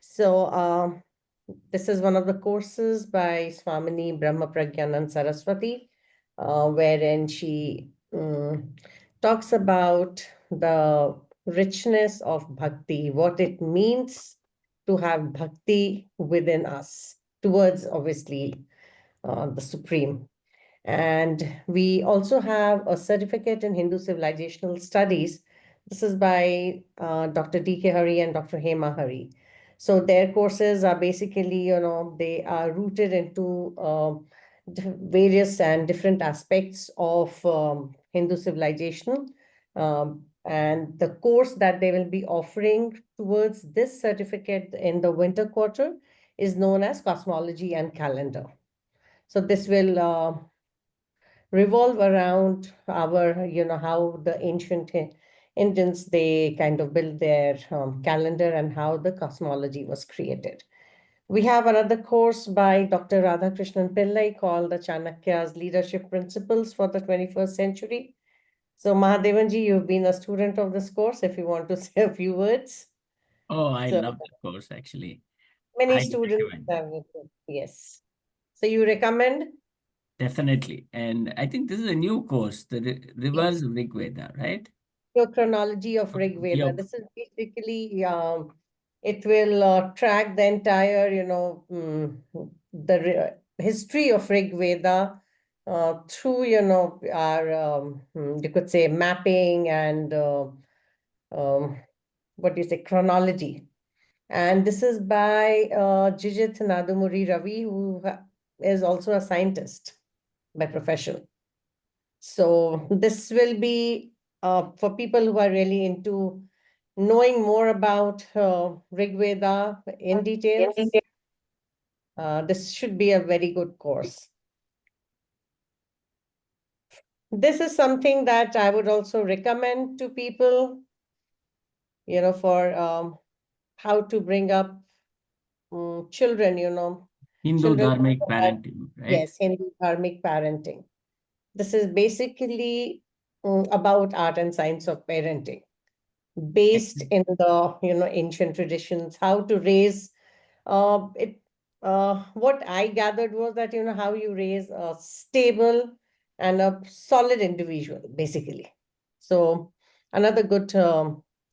So this is one of the courses by Swamini Brahma Pragyanand Saraswati, wherein she talks about the richness of bhakti, what it means to have bhakti within us towards, obviously, the Supreme. And we also have a certificate in Hindu Civilizational Studies. This is by Dr. D.K. Hari and Dr. Hema Hari. So their courses are basically, they are rooted into various and different aspects of Hindu civilization. And the course that they will be offering towards this certificate in the winter quarter is known as Cosmology and Calendar. So this will revolve around our, how the ancient Indians, they kind of built their calendar and how the cosmology was created. We have another course by Dr. Radhakrishnan Pillai called the Chanakya's Leadership Principles for the 21st Century. So Mahadevanji, you've been a student of this course, if you want to say a few words. Oh, I So love that course, actually. many Highly students recommend. have it. Yes. So you recommend? Definitely. And I think this is a new course, the Rivers of Rig Veda, right? Your chronology of Rig Veda. This is basically, it will track the entire, the history of Rig Veda through, our, you could say, mapping and what do you say, chronology. And this is by Jijit Nadumuri Ravi, who is also a scientist by profession. So this will be for people who are really into knowing more about Rig Veda in details. This should be a very good course. This is something that I would also recommend to people, for how to bring up children, Hindu children. Dharmic parenting, right? Yes, Hindu dharmic parenting. This is basically about art and science of parenting, based in the ancient traditions, how to raise it. What I gathered was that how you raise a stable and a solid individual, basically. So another good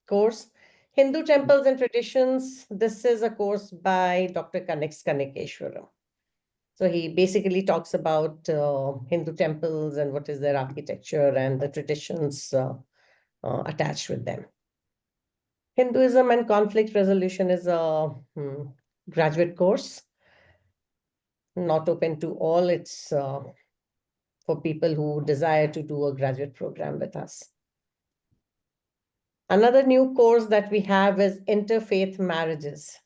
course. Hindu Temples and Traditions. This is a course by Dr. Kanex Kanekeshwaram. So he basically talks about Hindu temples and what is their architecture and the traditions attached with them. Hinduism and conflict resolution is a graduate course, not open to all. It's for people who desire to do a graduate program with us. Another new course that we have is interfaith marriages.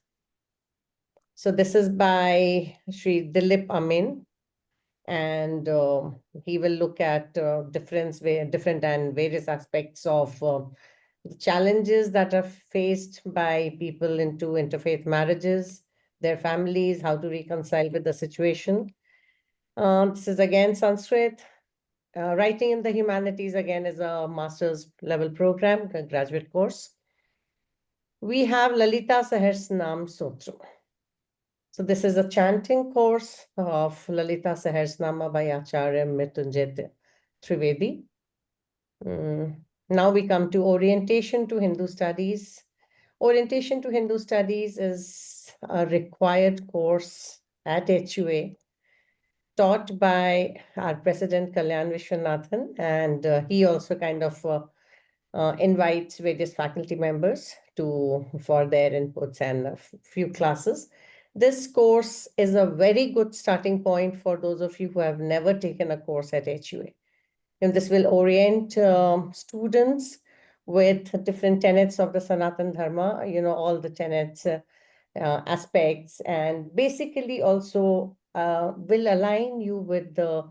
So this is by Sri Dilip Amin, and he will look at different and various aspects of the challenges that are faced by people into interfaith marriages, their families, how to reconcile with the situation. This is again Sanskrit. Writing in the Humanities again is a master's level program, a graduate course. We have Lalita Sahasranam Sutra. So this is a chanting course of Lalita Sahasranama by Acharya Mrityunjay Trivedi. Now we come to Orientation to Hindu Studies. Orientation to Hindu Studies is a required course at HUA taught by our president Kalyan Vishwanathan, and he also kind of invites various faculty members for their inputs and a few classes. This course is a very good starting point for those of you who have never taken a course at HUA. And this will orient students with different tenets of the Sanatan Dharma, all the tenets, aspects, and basically also will align you with the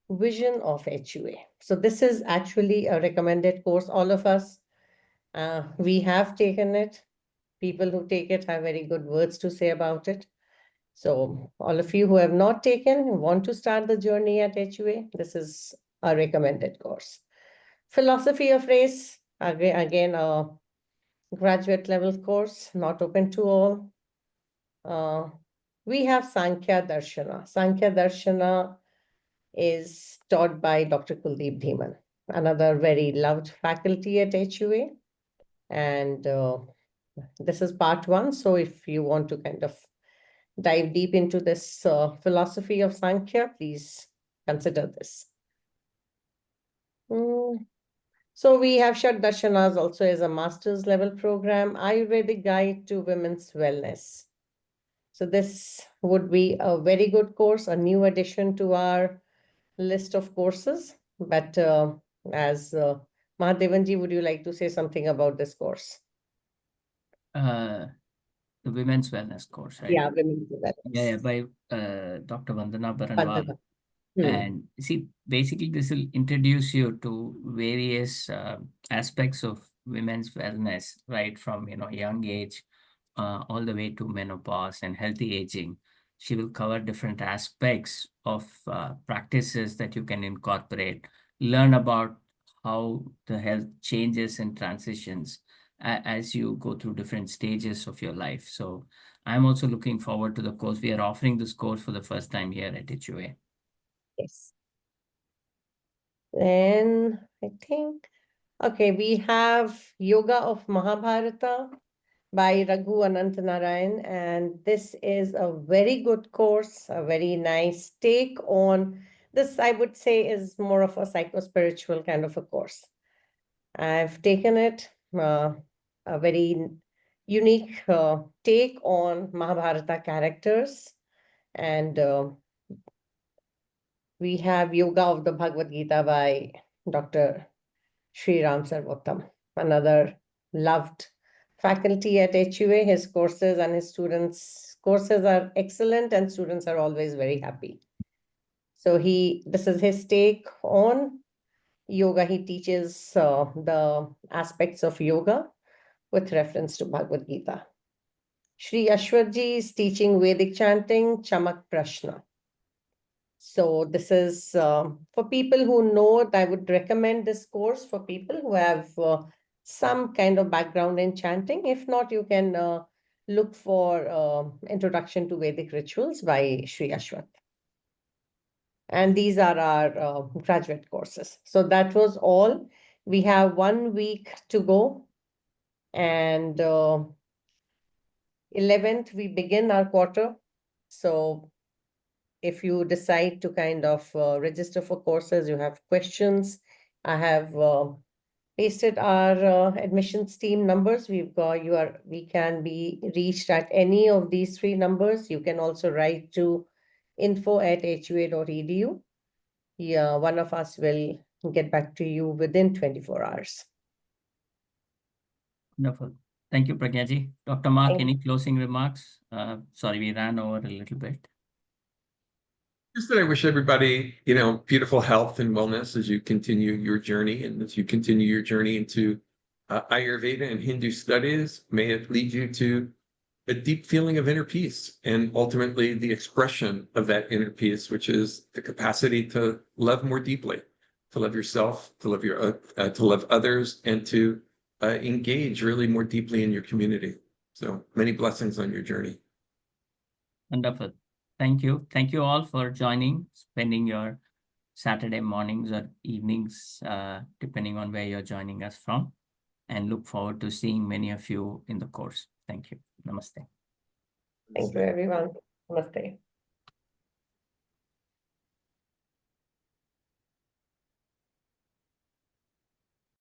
vision of HUA. So this is actually a recommended course. All of us, we have taken it. People who take it have very good words to say about it. So all of you who have not taken, want to start the journey at HUA, this is a recommended course. Philosophy of Race, again a graduate level course, not open to all. We have Sankhya Darshana. Sankhya Darshana is taught by Dr. Kuldeep Dhiman, another very loved faculty at HUA. And this is part one. So if you want to kind of dive deep into this philosophy of Sankhya, please consider this. So we have Shat Darshanas also as a master's level program, Ayurvedic Guide to Women's Wellness. So this would be a very good course, a new addition to our list of courses. But as Mahadevanji, would you like to say something about this course? The women's wellness course, right? Yeah, women's wellness. Yeah, by Dr. Vandana Baranwal. Vandana. And see, basically, this will introduce you to various aspects of women's wellness, right from young age all the way to menopause and healthy aging. She will cover different aspects of practices that you can incorporate, learn about how the health changes and transitions as you go through different stages of your life. So I'm also looking forward to the course. We are offering this course for the first time here at HUA. Yes. Then I think, okay, we have Yoga of Mahabharata by Raghu Anantanarayan, and this is a very good course, a very nice take on this. I would say is more of a psycho-spiritual kind of a course. I've taken it, a very unique take on Mahabharata characters, and we have Yoga of the Bhagavad Gita by Dr. Sri Ram Sarvottam, another loved faculty at HUA. His courses and his students' courses are excellent, and students are always very happy. So this is his take on yoga. He teaches the aspects of yoga with reference to Bhagavad Gita. Sri Ashwatji is teaching Vedic chanting, Chamak Prashna. So this is for people who know it. I would recommend this course for people who have some kind of background in chanting. If not, you can look for Introduction to Vedic Rituals by Sri Ashwat. And these are our graduate courses. So that was all. We have 1 week to go. And 11th, we begin our quarter. So if you decide to kind of register for courses, you have questions, I have pasted our admissions team numbers. We can be reached at any of these 3 numbers. You can also write to info@hua.edu. Yeah, one of us will get back to you within 24 hours. Wonderful. Thank you, Pragyaji. Dr. Mark, any closing remarks? Sorry, we ran over a little bit. Just that I wish everybody, beautiful health and wellness as you continue your journey and as you continue your journey into Ayurveda and Hindu Studies. May it lead you to a deep feeling of inner peace and ultimately the expression of that inner peace, which is the capacity to love more deeply, to love yourself, to love others, and to engage really more deeply in your community. So many blessings on your journey. Wonderful. Thank you. Thank you all for joining, spending your Saturday mornings or evenings, depending on where you're joining us from, and look forward to seeing many of you in the course. Thank you. Namaste. Thank you, everyone. Namaste.